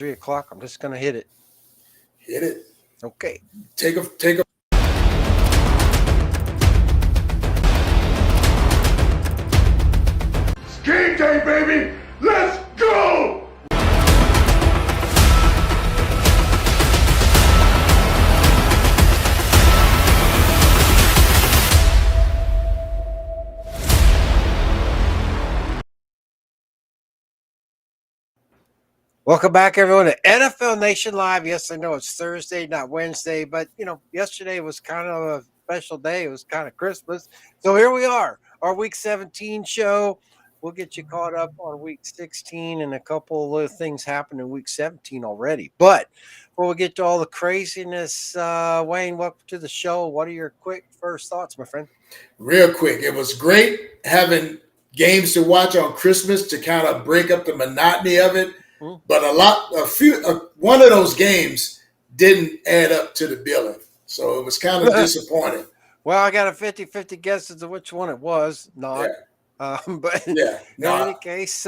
3 o'clock. I'm just gonna hit it. Hit it. Okay. Take a. Game day, baby! Let's go! Welcome back, everyone, to NFL Nation Live. Yes, I know it's Thursday, not Wednesday, but yesterday was kind of a special day. It was kind of Christmas. So here we are, our Week 17 show. We'll get you caught up on Week 16, and a couple of little things happened in Week 17 already. But before we get to all the craziness, Wayne, welcome to the show. What are your quick first thoughts, my friend? Real quick, it was great having games to watch on Christmas to kind of break up the monotony of it. But one of those games didn't add up to the billing. So it was kind of disappointing. Well, I got a 50-50 guess as to which one it was. Not. But in any case,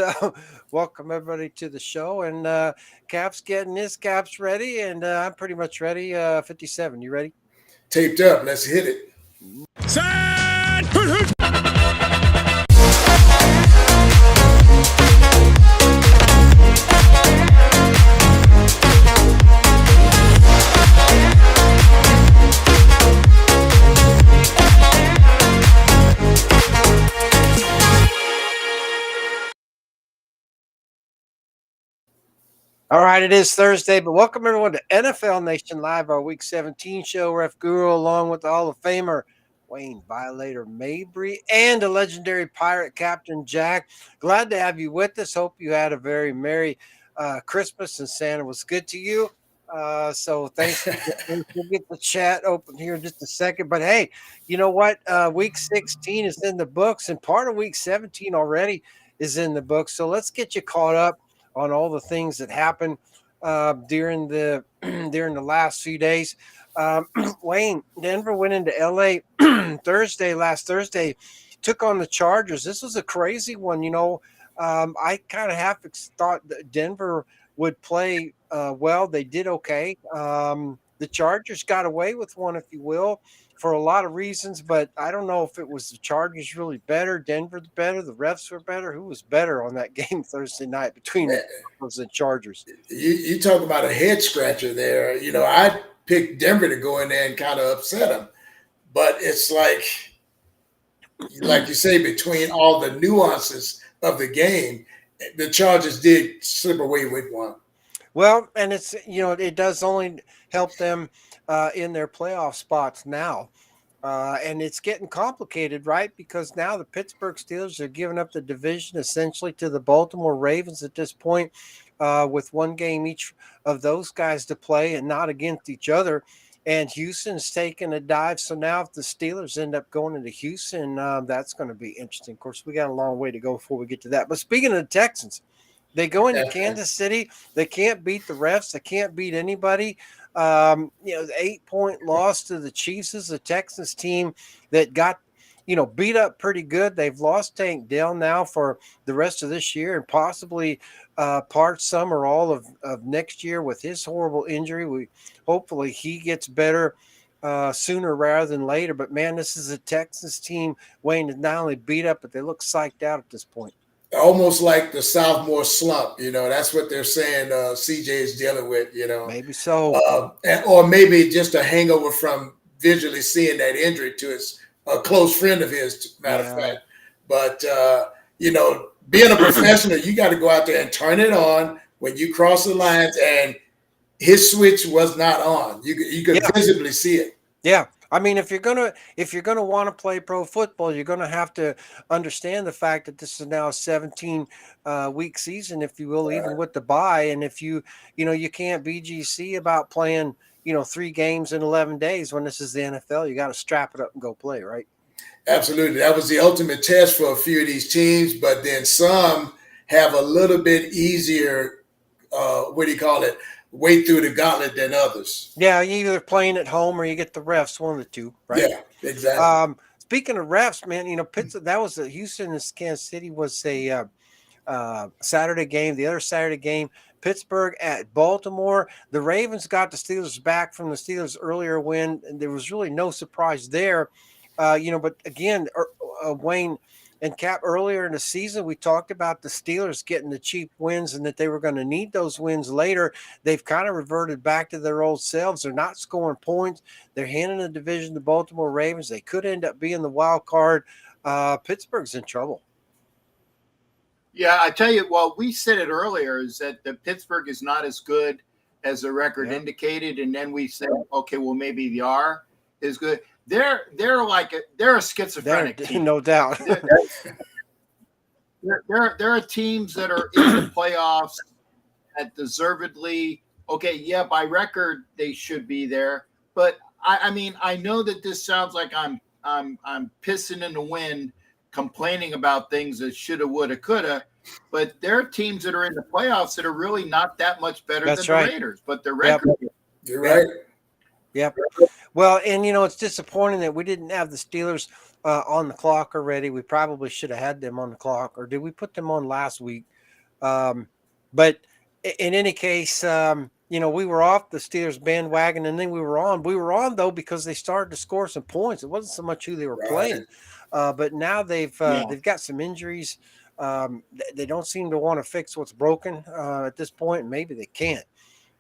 welcome everybody to the show. And Cap's getting his caps ready, and I'm pretty much ready. 57, you ready? Taped up. Let's hit it. Set! All right, it is Thursday, but welcome everyone to NFL Nation Live, our Week 17 show. Ref Guru, along with the Hall of Famer Wayne Violator Mabry and the legendary pirate Captain Jack. Glad to have you with us. Hope you had a very merry Christmas and Santa was good to you. So thanks. We'll get the chat open here in just a second. But hey, you know what? Week 16 is in the books, and part of Week 17 already is in the books. So let's get you caught up on all the things that happened during the during the last few days. Wayne, Denver went into LA last Thursday, took on the Chargers. This was a crazy one. I kind of half thought that Denver would play well. They did okay. The Chargers got away with one, if you will, for a lot of reasons, but I don't know if it was the Chargers really better, Denver better, the refs were better. Who was better on that game Thursday night between the Broncos and Chargers? You talk about a head scratcher there. I picked Denver to go in there and kind of upset them, but it's like you say, between all the nuances of the game, the Chargers did slip away with one. Well, and it's it does only help them in their playoff spots now. And it's getting complicated, right? Because now the Pittsburgh Steelers are giving up the division essentially to the Baltimore Ravens at this point, with one game each of those guys to play and not against each other. And Houston's taking a dive. So now if the Steelers end up going into Houston, that's going to be interesting. Of course, we got a long way to go before we get to that. But speaking of the Texans, they go into Kansas City. They can't beat the refs. They can't beat anybody. The 8-point loss to the Chiefs is a Texans team that got, beat up pretty good. They've lost Tank Dell now for the rest of this year and possibly some or all of next year with his horrible injury. Hopefully he gets better sooner rather than later. But, man, this is a Texans team, Wayne, is not only beat up, but they look psyched out at this point. Almost like the sophomore slump, that's what they're saying CJ is dealing with, Maybe so. Or maybe just a hangover from visually seeing that injury to a close friend of his, matter of fact. But, being a professional, you got to go out there and turn it on when you cross the lines, and his switch was not on. You could visibly see it. Yeah. I mean, if you're gonna want to play pro football, you're gonna have to understand the fact that this is now a 17 week season, if you will, even with the bye. And if you can't BGC about playing 3 games in 11 days when this is the NFL, you got to strap it up and go play, right? Absolutely, that was the ultimate test for a few of these teams. But then some have a little bit easier. Way through the gauntlet than others. Yeah, you either playing at home or you get the refs, one of the two, right? Yeah, exactly. Speaking of refs, man, Pittsburgh, that was Houston and Kansas City was a Saturday game. The other Saturday game, Pittsburgh at Baltimore. The Ravens got the Steelers back from the Steelers' earlier win, and there was really no surprise there. But again, Wayne and Cap, earlier in the season, we talked about the Steelers getting the cheap wins and that they were going to need those wins later. They've kind of reverted back to their old selves. They're not scoring points. They're handing the division to Baltimore Ravens. They could end up being the wild card. Pittsburgh's in trouble. Yeah, I tell you, well, we said it earlier, is that the Pittsburgh is not as good as the record indicated, and then we said, okay, well, maybe the R is good. They're a schizophrenic team, no doubt. There are teams that are in the playoffs that deservedly, okay, yeah, by record they should be there, but I mean, I know that this sounds like I'm pissing in the wind, complaining about things that shoulda, woulda, coulda, but there are teams that are in the playoffs that are really not that much better than the Raiders, but the record. Yep. You're right. Yep. Well, and it's disappointing that we didn't have the Steelers on the clock already. We probably should have had them on the clock, or did we put them on last week? But in any case, we were off the Steelers bandwagon, and then we were on. We were on, though, because they started to score some points. It wasn't so much who they were playing, but now they've got some injuries. They don't seem to want to fix what's broken at this point, and maybe they can't.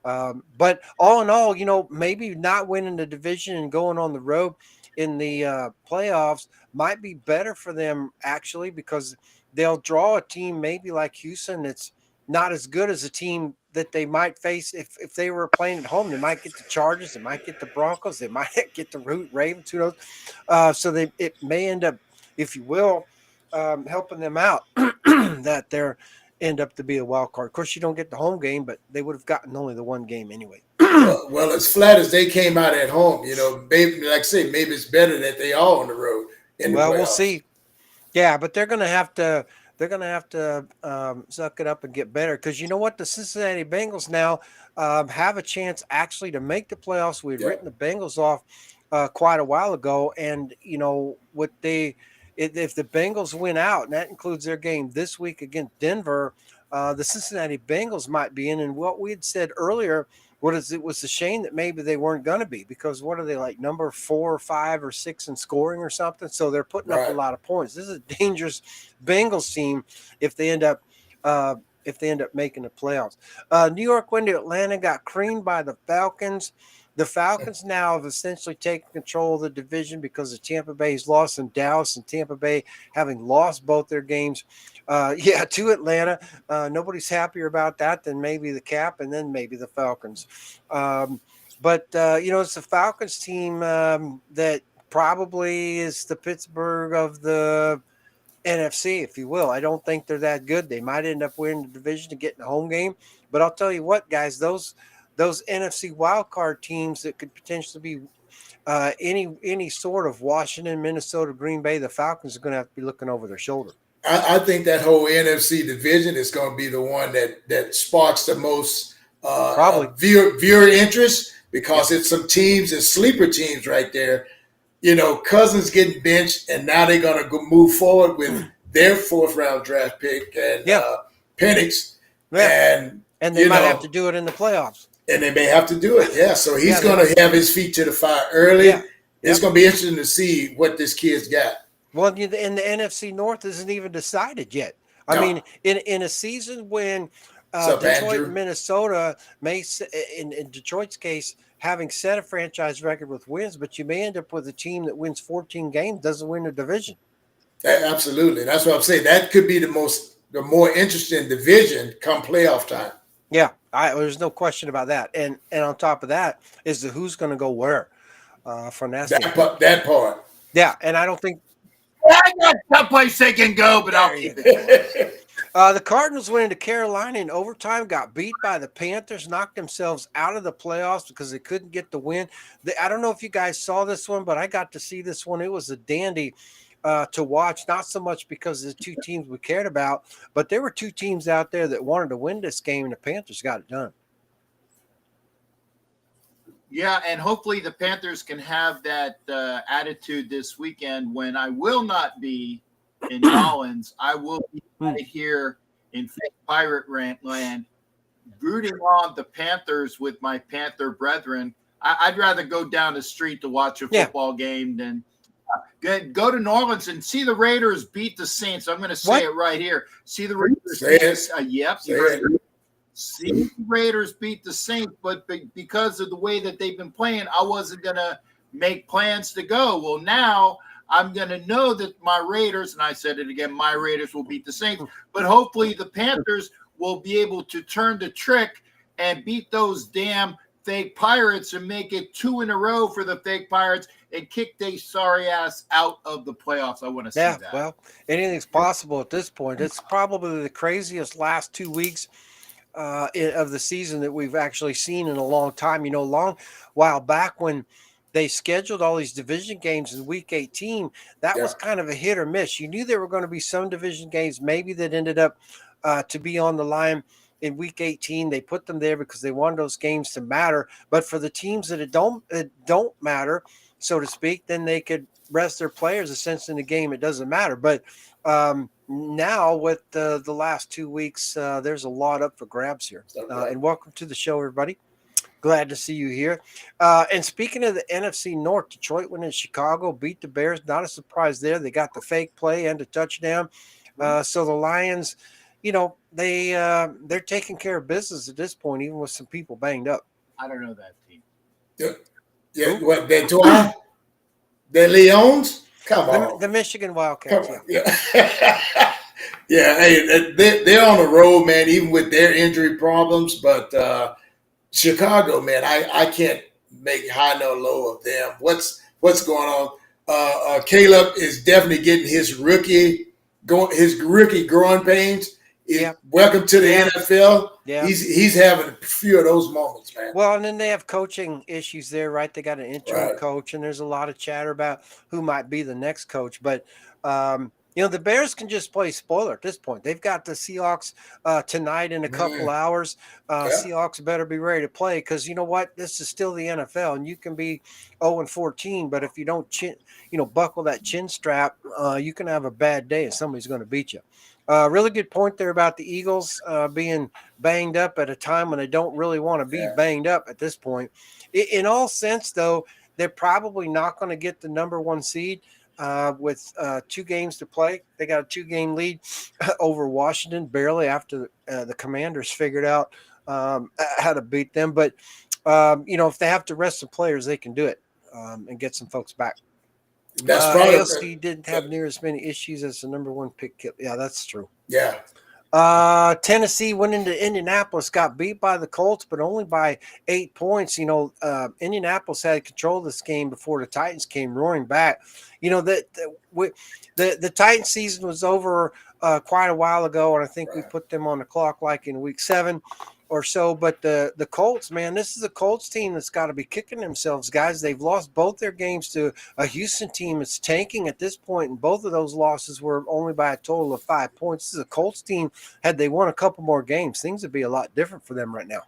But all in all, maybe not winning the division and going on the road in the playoffs might be better for them, actually, because they'll draw a team maybe like Houston that's not as good as a team that they might face if they were playing at home. They might get the Chargers, they might get the Broncos, they might get the Ravens, who knows? So it may end up, if you will, helping them out that they're end up to be a wild card. Of course, you don't get the home game, but they would have gotten only the one game anyway. well, as flat as they came out at home, maybe, like I say, maybe it's better that they all on the road. We'll see. Yeah, but they're going to have to. They're going to have to suck it up and get better, because you know what? The Cincinnati Bengals now have a chance actually to make the playoffs. We'd written the Bengals off quite a while ago, and if the Bengals win out, and that includes their game this week against Denver, the Cincinnati Bengals might be in. And what we had said earlier it was a shame that maybe they weren't going to be, because what are they, like number 4 or 5 or 6 in scoring or something? So they're putting up a lot of points. This is a dangerous Bengals team if they end up making the playoffs. New York went to Atlanta, got creamed by the Falcons. The Falcons now have essentially taken control of the division because of Tampa Bay's loss in Dallas, and Tampa Bay having lost both their games to Atlanta. Nobody's happier about that than maybe the Cap and then maybe the Falcons. But it's the Falcons team that probably is the Pittsburgh of the NFC, if you will. I don't think they're that good. They might end up winning the division and getting a home game. But I'll tell you what, guys, those NFC wildcard teams that could potentially be any sort of Washington, Minnesota, Green Bay, the Falcons are going to have to be looking over their shoulder. I think that whole NFC division is going to be the one that sparks the most viewer interest, because it's some teams and sleeper teams right there. Cousins getting benched, and now they're going to go move forward with their 4th round draft pick and Penix. And they might have to do it in the playoffs. And they may have to do it, yeah. So he's going to have his feet to the fire early. Yeah. It's going to be interesting to see what this kid's got. Well, and the NFC North isn't even decided yet. I mean, in a season when Detroit and Minnesota may, in Detroit's case, having set a franchise record with wins, but you may end up with a team that wins 14 games, doesn't win the division. Absolutely. That's what I'm saying. That could be the more interesting division come playoff time. Yeah, there's no question about that. And on top of that is who's going to go where from that part. Yeah, and I don't think I got someplace they can go, but I'll keep it. The Cardinals went into Carolina in overtime, got beat by the Panthers, knocked themselves out of the playoffs because they couldn't get the win. I don't know if you guys saw this one, but I got to see this one. It was a dandy to watch, not so much because of the two teams we cared about, but there were two teams out there that wanted to win this game, and the Panthers got it done. Yeah, and hopefully the Panthers can have that attitude this weekend when I will not be in Collins. I will be right here in Pirate Land rooting on the Panthers with my Panther brethren. I'd rather go down the street to watch a football game than go to New Orleans and see the Raiders beat the Saints. I'm going to say it right here. See the Raiders. See the Raiders beat the Saints, but because of the way that they've been playing, I wasn't going to make plans to go. Well, now I'm going to know that my Raiders, and I said it again, my Raiders will beat the Saints, but hopefully the Panthers will be able to turn the trick and beat those damn fake Pirates and make it 2 in a row for the fake Pirates and kick their sorry ass out of the playoffs. I want to see that. Yeah, well, anything's possible at this point. It's probably the craziest last 2 weeks of the season that we've actually seen in a long time. You know, long while back when they scheduled all these division games in week 18, that was kind of a hit or miss. You knew there were going to be some division games maybe that ended up to be on the line in week 18. They put them there because they wanted those games to matter. But for the teams that it don't matter, so to speak, then they could rest their players essentially in the game. It doesn't matter. But now with the last 2 weeks, there's a lot up for grabs here. And welcome to the show, everybody. Glad to see you here. And speaking of the NFC North, Detroit went in Chicago, beat the Bears. Not a surprise there. They got the fake play and a touchdown. So the Lions, you know, they're taking care of business at this point, even with some people banged up. I don't know that team. Yeah. What, the Leons? Come on. The Michigan Wildcats. Yeah. Yeah. Hey, they're on the road, man, even with their injury problems. But Chicago, man, I can't make high nor low of them. What's going on? Caleb is definitely getting his rookie growing pains. Welcome to the NFL. Yeah. He's having a few of those moments, man. Well, and then they have coaching issues there, right? They got an interim coach, and there's a lot of chatter about who might be the next coach. But you know, the Bears can just play spoiler at this point. They've got the Seahawks tonight in a couple hours. Seahawks better be ready to play because you know what? This is still the NFL, and you can be 0-14, but if you don't buckle that chin strap, you can have a bad day and somebody's going to beat you. Really good point there about the Eagles being banged up at a time when they don't really want to be banged up at this point. In all sense, though, they're probably not going to get the number 1 seed with 2 games to play. They got a 2-game lead over Washington barely after the Commanders figured out how to beat them. But, you know, if they have to rest some players, they can do it and get some folks back. That's probably AFC didn't have near as many issues as the number 1 pick. Yeah, that's true. Yeah. Tennessee went into Indianapolis, got beat by the Colts, but only by 8 points. You know, Indianapolis had control of this game before the Titans came roaring back. You know, the Titans season was over quite a while ago, and I think we put them on the clock like in week 7 or so. But the Colts, man, this is a Colts team that's got to be kicking themselves, guys. They've lost both their games to a Houston team that's tanking at this point, and both of those losses were only by a total of 5 points. This is a Colts team. Had they won a couple more games, things would be a lot different for them right now.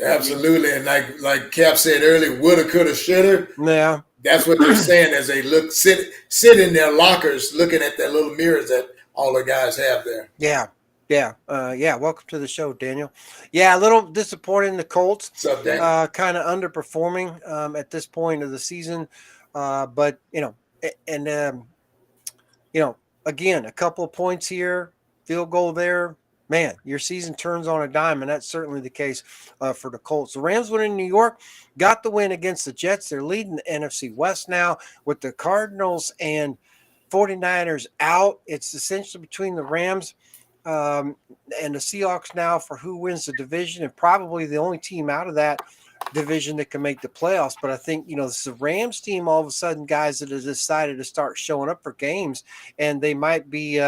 Absolutely, and like Cap said earlier, woulda, coulda, shoulda. Yeah, that's what they're saying as they sit in their lockers, looking at their little mirrors that all the guys have there. Yeah. Welcome to the show, Daniel. Yeah, a little disappointed in the Colts. What's up, Daniel? Kind of underperforming at this point of the season. But, you know, and, you know, again, a couple of points here, field goal there. Man, your season turns on a dime, and that's certainly the case for the Colts. The Rams went in New York, got the win against the Jets. They're leading the NFC West now with the Cardinals and 49ers out. It's essentially between the Rams and the Seahawks now for who wins the division, and probably the only team out of that division that can make the playoffs. But I think, you know, this is a Rams team all of a sudden, guys, that have decided to start showing up for games, and they might be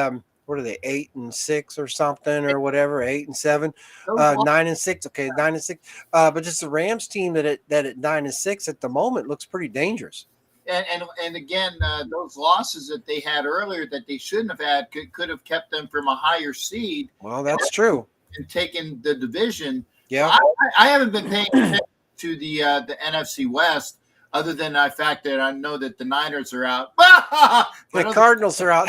what are they, 8-6 or something or whatever, 8-7, 9-6. Okay, 9-6. But just the Rams team that at 9-6 at the moment looks pretty dangerous. And again, those losses that they had earlier that they shouldn't have had could have kept them from a higher seed. Well, that's true. And taken the division. Yeah, I haven't been paying attention to the NFC West, other than the fact that I know that the Niners are out. The Cardinals are out.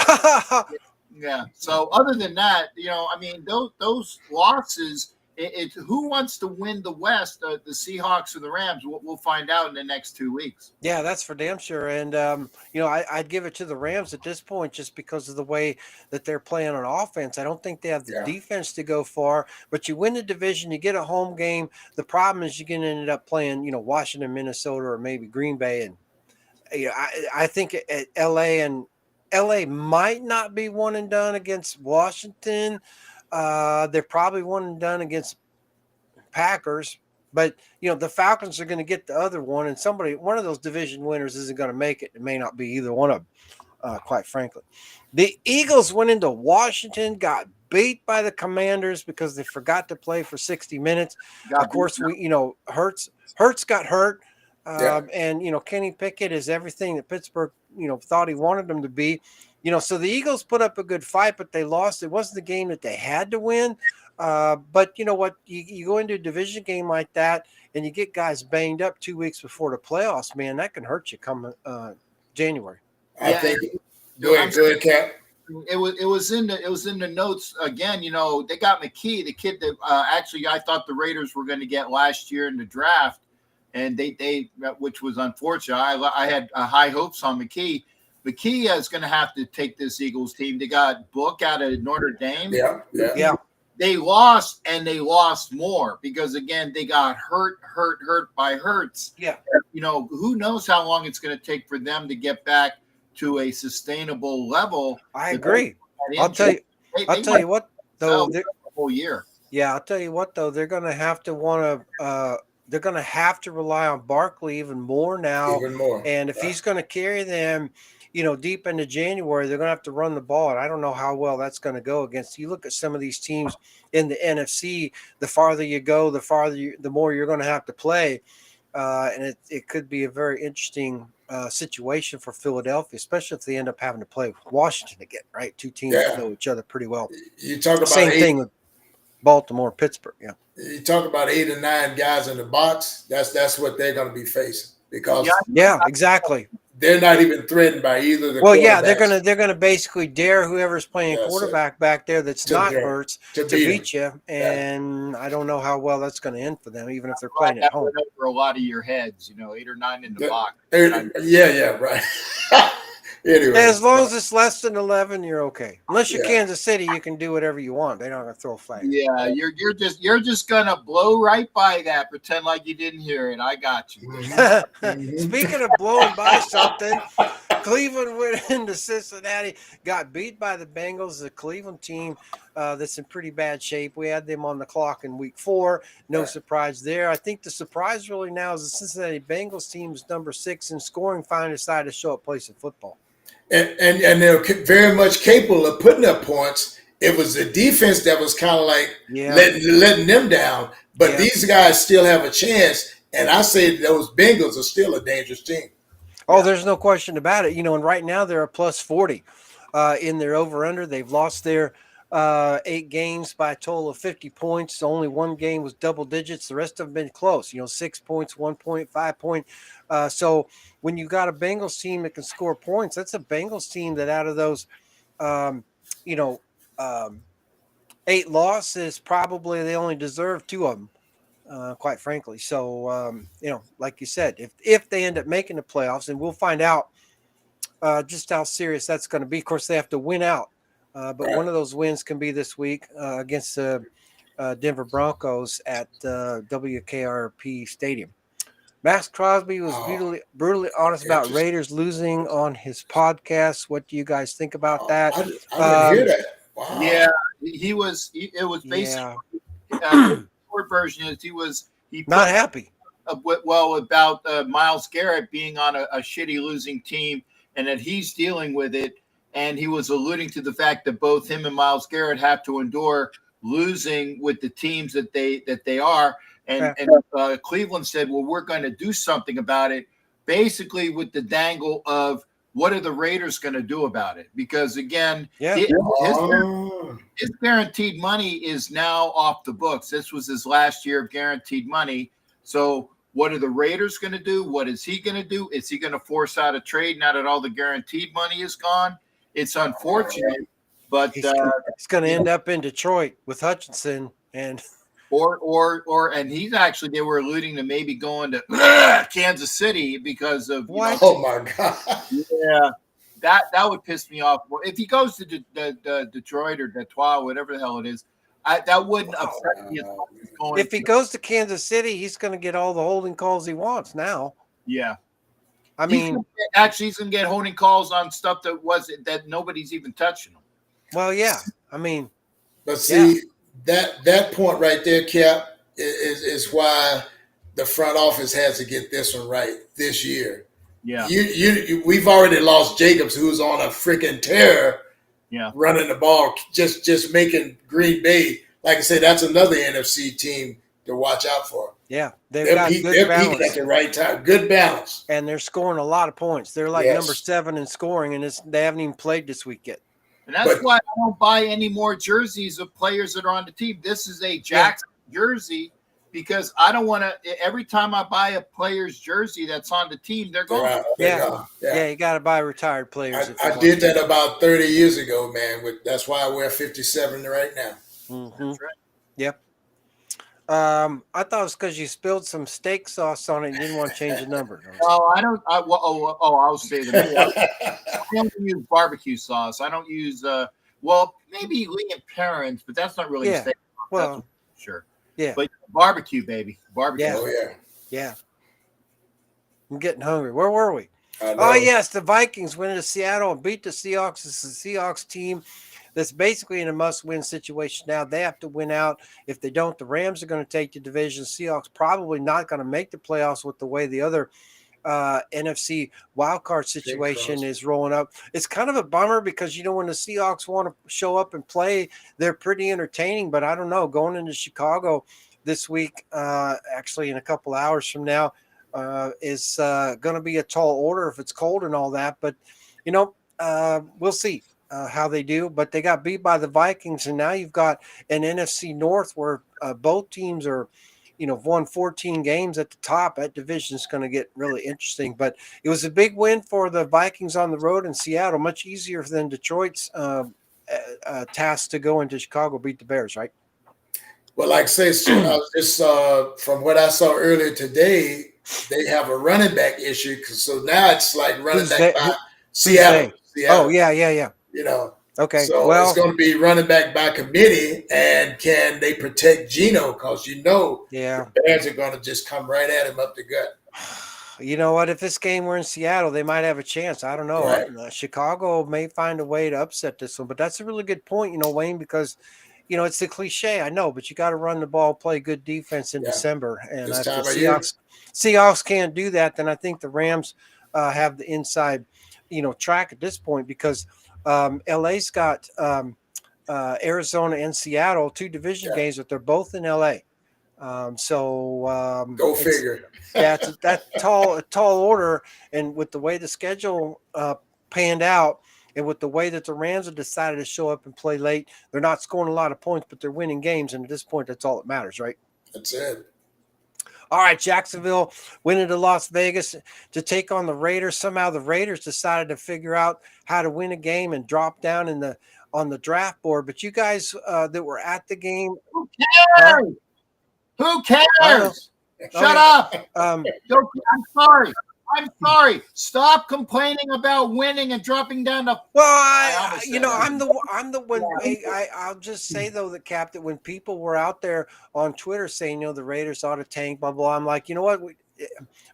Yeah. So other than that, you know, I mean, those losses It's who wants to win the West, the Seahawks or the Rams? We'll find out in the next 2 weeks. Yeah, that's for damn sure. And I'd give it to the Rams at this point just because of the way that they're playing on offense. I don't think they have the defense to go far. But you win the division, you get a home game. The problem is you're going to end up playing, Washington, Minnesota, or maybe Green Bay. And I think at LA might not be one and done against Washington. They're probably one and done against Packers, but the Falcons are going to get the other one, and one of those division winners isn't going to make it. It may not be either one of them, quite frankly. The Eagles went into Washington, got beat by the Commanders because they forgot to play for 60 minutes. Of course, Hurts got hurt, and Kenny Pickett is everything that Pittsburgh thought he wanted them to be. So the Eagles put up a good fight, but they lost. It wasn't the game that they had to win. But you know what? You go into a division game like that, and you get guys banged up 2 weeks before the playoffs. Man, that can hurt you come January. I think. Go ahead, Cap. It was in the notes again. They got McKee, the kid that actually I thought the Raiders were going to get last year in the draft, and they which was unfortunate. I had high hopes on McKee. McKee is going to have to take this Eagles team. They got Book out of Notre Dame. Yeah. They lost, and they lost more because, again, they got hurt by Hurts. Yeah. Who knows how long it's going to take for them to get back to a sustainable level. I agree. I'll tell you what, though. The whole year. Yeah, I'll tell you what, though. They're going to have to they're going to have to rely on Barkley even more now. Even more. And if he's going to carry them deep into January, they're going to have to run the ball. And I don't know how well that's going to go against. You look at some of these teams in the NFC, the farther you go, the more you're going to have to play. And it could be a very interesting situation for Philadelphia, especially if they end up having to play Washington again, right? Two teams that know each other pretty well. You talk about same thing with Baltimore, Pittsburgh. Yeah. You talk about 8 or 9 guys in the box. That's what they're going to be facing because exactly. They're not even threatened by either the they're gonna basically dare whoever's playing quarterback back there that's not Hurts to beat you, and I don't know how well that's going to end for them, even if they're playing at home. For a lot of your heads, 8 or 9 in the box. Right. Anyway, as long as it's less than 11, you're okay. Unless you're Kansas City, you can do whatever you want. They're not going to throw a flag. Yeah, you're just gonna blow right by that. Pretend like you didn't hear it. I got you. Speaking of blowing by something, Cleveland went into Cincinnati, got beat by the Bengals, the Cleveland team that's in pretty bad shape. We had them on the clock in week 4. No surprise there. I think the surprise really now is the Cincinnati Bengals team is number 6 in scoring, finally decided to show up play some football. And they're very much capable of putting up points. It was the defense that was kind of like letting them down. But these guys still have a chance. And I say those Bengals are still a dangerous team. Oh, there's no question about it. And right now they're a plus 40 in their over-under. They've lost their 8 games by a total of 50 points. Only one game was double digits. The rest have been close, 6 points, 1 point, 5 point. So when you got a Bengals team that can score points, that's a Bengals team that out of those, 8 losses, probably they only deserve 2 of them, quite frankly. So, like you said, if they end up making the playoffs, and we'll find out just how serious that's going to be. Of course, they have to win out. But one of those wins can be this week against the Denver Broncos at WKRP Stadium. Max Crosby was brutally honest about Raiders losing on his podcast. What do you guys think about that? I didn't hear that. Wow. Yeah, it was basically the short version is he not happy. About Myles Garrett being on a shitty losing team and that he's dealing with it. And he was alluding to the fact that both him and Myles Garrett have to endure losing with the teams that they are. And Cleveland said, well, we're going to do something about it, basically with the dangle of what are the Raiders going to do about it? Because, again, his guaranteed money is now off the books. This was his last year of guaranteed money. So what are the Raiders going to do? What is he going to do? Is he going to force out a trade now that all the guaranteed money is gone? It's unfortunate, but it's going to end up in Detroit with Hutchinson, and And they were alluding to maybe going to Kansas City because of What? Oh my God. yeah, that would piss me off. If he goes to the Detroit or Detroit, whatever the hell it is, that wouldn't upset me as much as going. If he goes to Kansas City, he's going to get all the holding calls he wants now. Yeah. I mean, he's gonna get holding calls on stuff that nobody's even touching him. well, yeah. I mean, but see that point right there, Cap, is why the front office has to get this one right this year. Yeah, we've already lost Jacobs, who's on a freaking tear. Yeah, running the ball, just making Green Bay. Like I said, that's another NFC team to watch out for. yeah, they're got good balance at the right time. Good balance, and they're scoring a lot of points. They're like number 7 in scoring, and they haven't even played this week yet. And that's why I don't buy any more jerseys of players that are on the team. This is a Jackson jersey because I don't want to. Every time I buy a player's jersey that's on the team, they're going. Yeah, you got to buy retired players. I did that about 30 years ago, man. That's why I wear 57 right now. Mm-hmm. That's right. Yep. I thought it was because you spilled some steak sauce on it and didn't want to change the number. Oh, I don't. I'll say that. I don't use barbecue sauce. I don't use. Maybe Lee and Perrins, but that's not really steak sauce. Well, sure. Yeah. But barbecue, baby. Barbecue. Yeah. Oh, yeah. Yeah. I'm getting hungry. Where were we? Oh, yes. The Vikings went into Seattle and beat the Seahawks. It's the Seahawks team that's basically in a must-win situation now. They have to win out. If they don't, the Rams are going to take the division. Seahawks probably not going to make the playoffs with the way the other NFC wildcard situation is rolling up. It's kind of a bummer because, when the Seahawks want to show up and play, they're pretty entertaining. But I don't know, going into Chicago this week, actually in a couple hours from now, is going to be a tall order if it's cold and all that. But, we'll see how they do. But they got beat by the Vikings, and now you've got an NFC North where both teams are – won 14 games at the top. That division is going to get really interesting. But it was a big win for the Vikings on the road in Seattle. Much easier than Detroit's task to go into Chicago, beat the Bears, right? Well, like I say, just from what I saw earlier today, they have a running back issue. So now it's like running back by Seattle. Oh, yeah. Okay. So it's going to be running back by committee, and can they protect Geno? Because the Bears are going to just come right at him up the gut. You know what? If this game were in Seattle, they might have a chance. I don't know. Right. Chicago may find a way to upset this one, but that's a really good point, Wayne, because it's the cliche, I know, but you got to run the ball, play good defense in December, and if the Seahawks can't do that, then I think the Rams have the inside, track at this point because. LA's got Arizona and Seattle, 2 division games, but they're both in LA. Go figure. That's a tall order. And with the way the schedule panned out and with the way that the Rams have decided to show up and play late, they're not scoring a lot of points, but they're winning games. And at this point, that's all that matters, right? That's it. All right, Jacksonville went into Las Vegas to take on the Raiders. Somehow the Raiders decided to figure out how to win a game and drop down on the draft board. But you guys that were at the game, who cares? Who cares? Shut up! I'm sorry. Stop complaining about winning and dropping down the. Well, I'm the one. I'll just say though, the Cap, that when people were out there on Twitter saying, the Raiders ought to tank, blah blah, I'm like, you know what?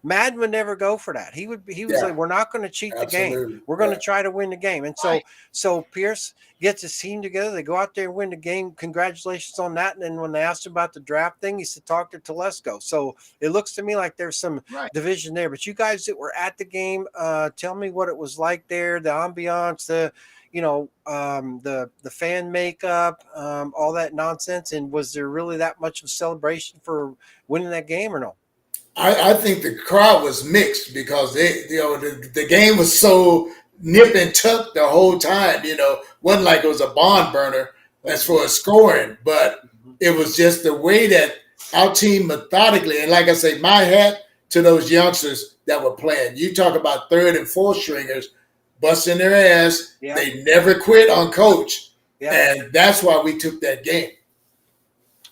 Madden would never go for that. He was like, we're not going to cheat the game. We're going to try to win the game. And so Pierce gets his team together. They go out there and win the game. Congratulations on that. And then when they asked him about the draft thing, he said, talk to Telesco. So it looks to me like there's some division there. But you guys that were at the game, tell me what it was like there, the ambiance, the fan makeup, all that nonsense. And was there really that much of a celebration for winning that game or no? I think the crowd was mixed because the game was so nip and tuck the whole time. Wasn't like it was a barn burner as far as scoring, but it was just the way that our team methodically, and like I say, my hat to those youngsters that were playing. You talk about 3rd and 4th stringers busting their ass. Yeah. They never quit on coach, and that's why we took that game.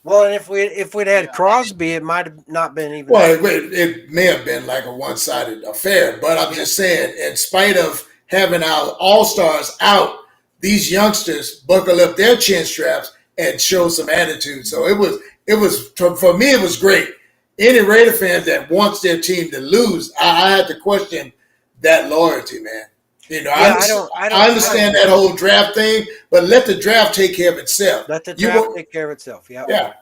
Well, and if we'd had Yeah. Crosby, it might have not been even. Well, it may have been like a one-sided affair, but I'm just saying, in spite of having our all-stars out, these youngsters buckle up their chin straps and show some attitude. So it was for me, it was great. Any Raider fan that wants their team to lose, I had to question that loyalty, man. You know, Yeah, I understand that whole draft thing, but let the draft take care of itself. Let the draft take care of itself. Yeah. Yeah.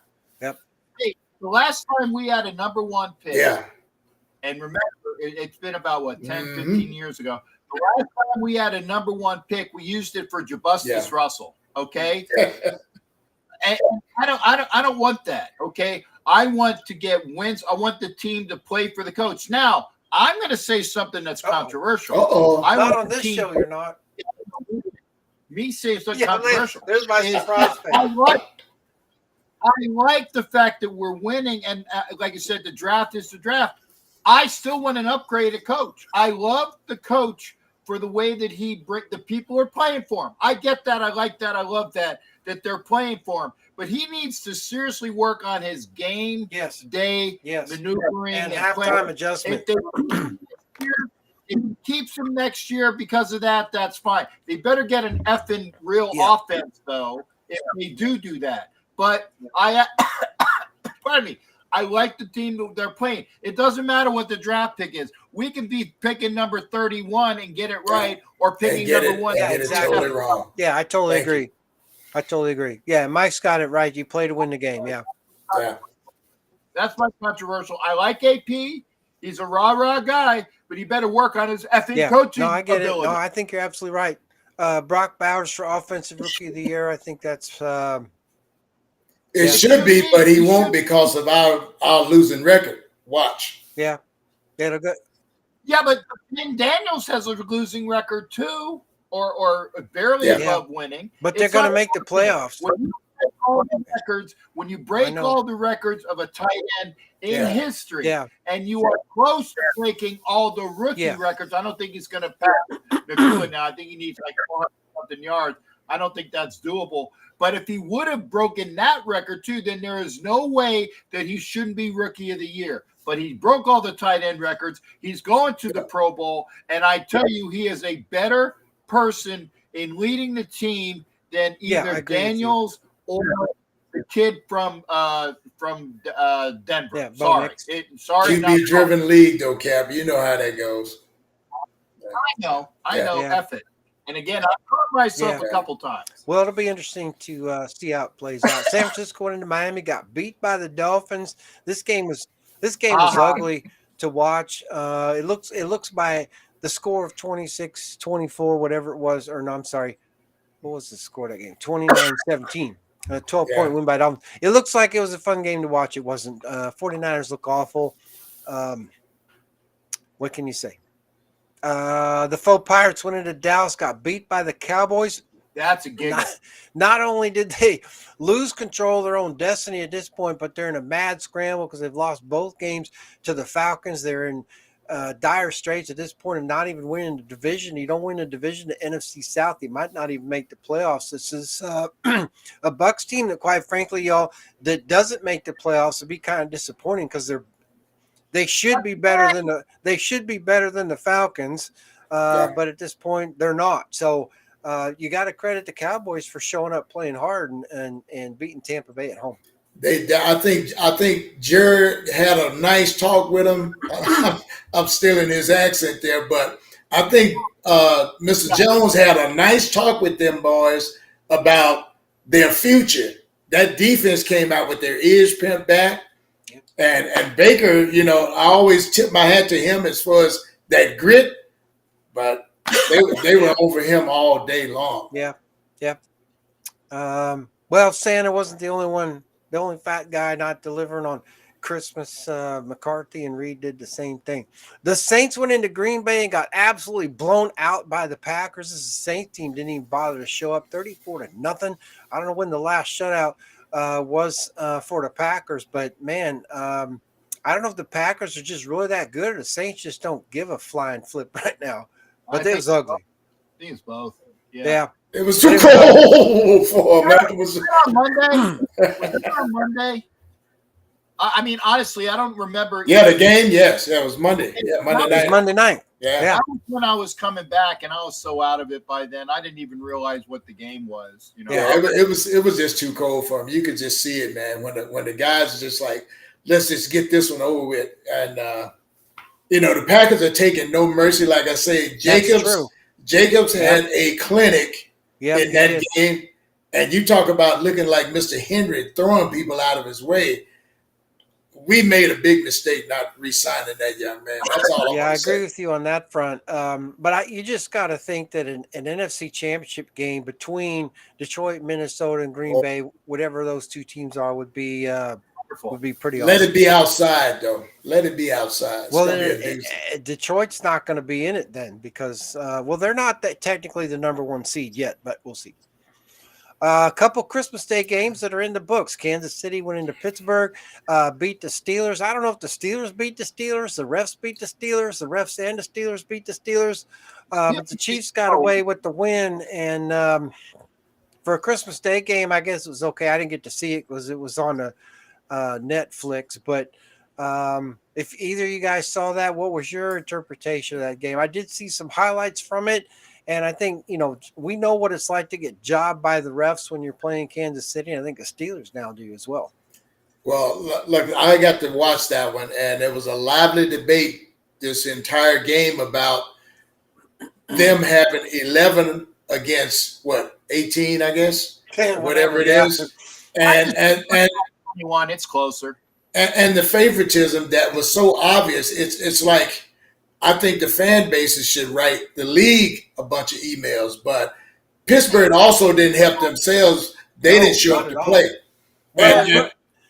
Yep. Hey, the last time we had a number 1 pick, Yeah. and remember, it's been about, what, 10, Mhm. 15 years ago. The last time we had a number 1 pick, we used it for Jabustus Yeah. Russell, okay? And I don't want that, okay? I want to get wins. I want the team to play for the coach. Now, I'm going to say something that's controversial. Uh-oh. I Not want on the this team- show, you're not. Me say something Yeah, controversial. there's my is surprise I face. like the fact that we're winning, and like I said, the draft is the draft. I still want an upgraded coach. I love the coach for the way that the people are playing for him. I get that. I like that. I love that they're playing for him. But he needs to seriously work on his game Yes. day Yes. maneuvering And playing. halftime adjustment. If he keeps him next year because of that, that's fine. They better get an effing real offense, though, if they do that. But pardon me, I like the team that they're playing. It doesn't matter what the draft pick is. We can be picking number 31 and get it right, or picking number 1. And get it totally wrong. Yeah, I totally Thank you. agree. I totally agree. Yeah, Mike's got it right. You play to win the game. Yeah. Yeah. That's my controversial. I like AP. He's a rah-rah guy, but he better work on his effing coaching No, I get ability. it. No, I think you're absolutely right. Brock Bowers for Offensive Rookie of the Year. I think that's It should be, but he won't because of our losing record. Watch. Yeah. It'll go. Yeah, but Ben Daniels has a losing record too, or barely Yeah. above winning. But they're It's going to not- make the playoffs. When you break all the records of a tight end in Yeah. history, Yeah. and you are close to breaking all the rookie Yeah. records, I don't think he's going to pass Nakua now. I think he needs like 400 something yards. I don't think that's doable. But if he would have broken that record too, then there is no way that he shouldn't be Rookie of the Year. But he broke all the tight end records. He's going to the Pro Bowl, and I tell you, he is a better person in leading the team than Yeah, I either agree with you. Daniels or the kid from Denver. Yeah, Bo sorry, Nix. sorry. not- QB driven league though, Cap. You know how that goes. I know. Yeah. F it. And again, I've hurt myself Yeah. a couple times. Well, it'll be interesting to see how it plays out. San Francisco went into Miami, got beat by the Dolphins. This game was ugly to watch. It looks by the score of 26-24, whatever it was, or no, I'm sorry. What was the score of that game? 29-17. A 12-point win by Dolphins. It looks like it was a fun game to watch. It wasn't. 49ers look awful. What can you say? The faux Pirates went into Dallas, got beat by the Cowboys. That's a giggle. Not only did they lose control of their own destiny at this point, but they're in a mad scramble because they've lost both games to the Falcons. They're in dire straits at this point of not even winning the division. You don't win the division, the NFC South, you might not even make the playoffs. This is a Bucks team that, quite frankly, y'all, that doesn't make the playoffs would be kind of disappointing because they should be better than the Falcons, but at this point they're not. So you got to credit the Cowboys for showing up, playing hard, and beating Tampa Bay at home. I think Jared had a nice talk with him. I'm stealing his accent there, but I think Mr. Jones had a nice talk with them boys about their future. That defense came out with their ears pinned back, and Baker. You know, I always tip my hat to him as far as that grit, but they were over him all day long. Yeah. Well, Santa wasn't the only one. The only fat guy not delivering on Christmas. McCarthy and Reed did the same thing. The Saints went into Green Bay and got absolutely blown out by the Packers. This Saints team didn't even bother to show up, 34-0. I don't know when the last shutout was for the Packers, but man, I don't know if the Packers are just really that good or the Saints just don't give a flying flip right now. But it was ugly. I think it's both. Yeah. It was too But cold for America. Was it on Monday? Was it on Monday? I mean, honestly, I don't remember. Yeah, the game. Yes, yeah, it was Monday. Yeah, Monday It was night. Monday night. Yeah. Yeah. That was when I was coming back, and I was so out of it by then. I didn't even realize what the game was. You know, Yeah, it was just too cold for him. You could just see it, man. When the guys are just like, let's just get this one over with, and the Packers are taking no mercy. Like I say, Jacobs had a clinic in that game, and you talk about looking like Mr. Henry throwing people out of his way. We made a big mistake not re-signing that young man. That's all. Yeah, I agree with you on that front. But you just got to think that an NFC Championship game between Detroit, Minnesota, and Green Bay, whatever those two teams are, would be pretty awesome. Let it be outside, though. Let it be outside. Well, Detroit's not going to be in it then because, they're not technically the number one seed yet, but we'll see. A couple Christmas Day games that are in the books. Kansas City went into Pittsburgh, beat the Steelers. I don't know if the Steelers beat the Steelers, the refs beat the Steelers, the refs and the Steelers beat the Steelers. But the Chiefs got away with the win. And for a Christmas Day game, I guess it was okay. I didn't get to see it because it was on the Netflix. But if either of you guys saw that, what was your interpretation of that game? I did see some highlights from it. And I think, we know what it's like to get jobbed by the refs when you're playing Kansas City. And I think the Steelers now do as well. Well, look, I got to watch that one, and it was a lively debate this entire game about them having 11 against, 18, I guess? Whatever it is. And 21, it's closer. And the favoritism that was so obvious, it's like, I think the fan bases should write the league a bunch of emails, but Pittsburgh also didn't help themselves. They didn't show up to play.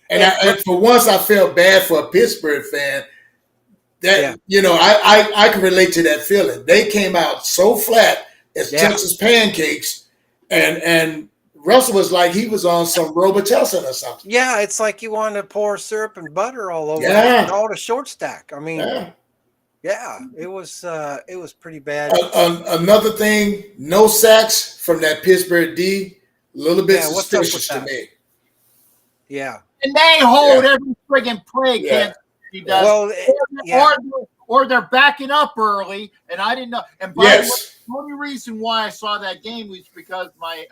And for once, I felt bad for a Pittsburgh fan. That I can relate to that feeling. They came out so flat as Texas pancakes, and Russell was like he was on some Robitussin or something. Yeah, it's like you want to pour syrup and butter all over it, all the short stack. I mean. Yeah, it was pretty bad. Another thing, no sacks from that Pittsburgh D. A little bit suspicious to me. Yeah, and they hold every friggin' play. He does. Well, or they're backing up early, and I didn't know. And by the way, the only reason why I saw that game was because my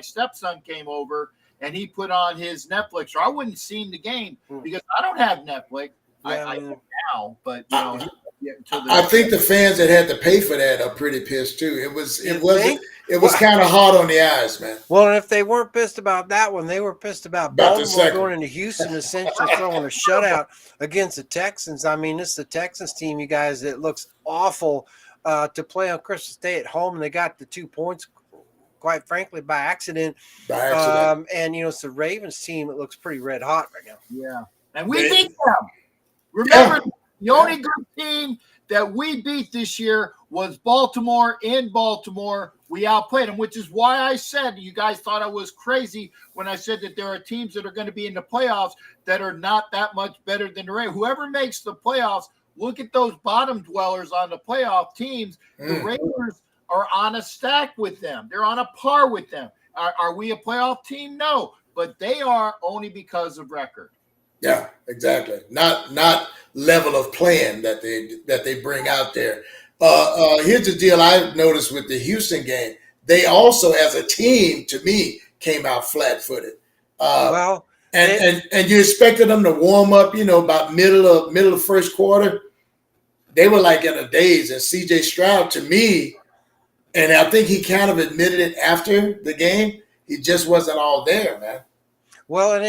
stepson came over and he put on his Netflix. Or I wouldn't have seen the game because I don't have Netflix. I do now, but I think the fans that had to pay for that are pretty pissed too. It was kind of hard on the eyes, man. Well, and if they weren't pissed about that one, they were pissed about Baltimore going into Houston, essentially throwing a shutout against the Texans. I mean, this is the Texans team, you guys, that looks awful to play on Christmas Day at home, and they got the 2 points, quite frankly, by accident. And it's the Ravens team that looks pretty red hot right now. Yeah, and we beat them. Remember, the only good team that we beat this year was Baltimore in Baltimore. We outplayed them, which is why I said you guys thought I was crazy when I said that there are teams that are going to be in the playoffs that are not that much better than the Raiders. Whoever makes the playoffs, look at those bottom dwellers on the playoff teams. The Raiders are on a stack with them. They're on a par with them. Are we a playoff team? No, but they are only because of record. Yeah, exactly. Not level of playing that they bring out there. Here's the deal I noticed with the Houston game. They also, as a team, to me, came out flat-footed. And you expected them to warm up, about middle of first quarter. They were like in a daze. And C.J. Stroud, to me, and I think he kind of admitted it after the game, he just wasn't all there, man. Well, and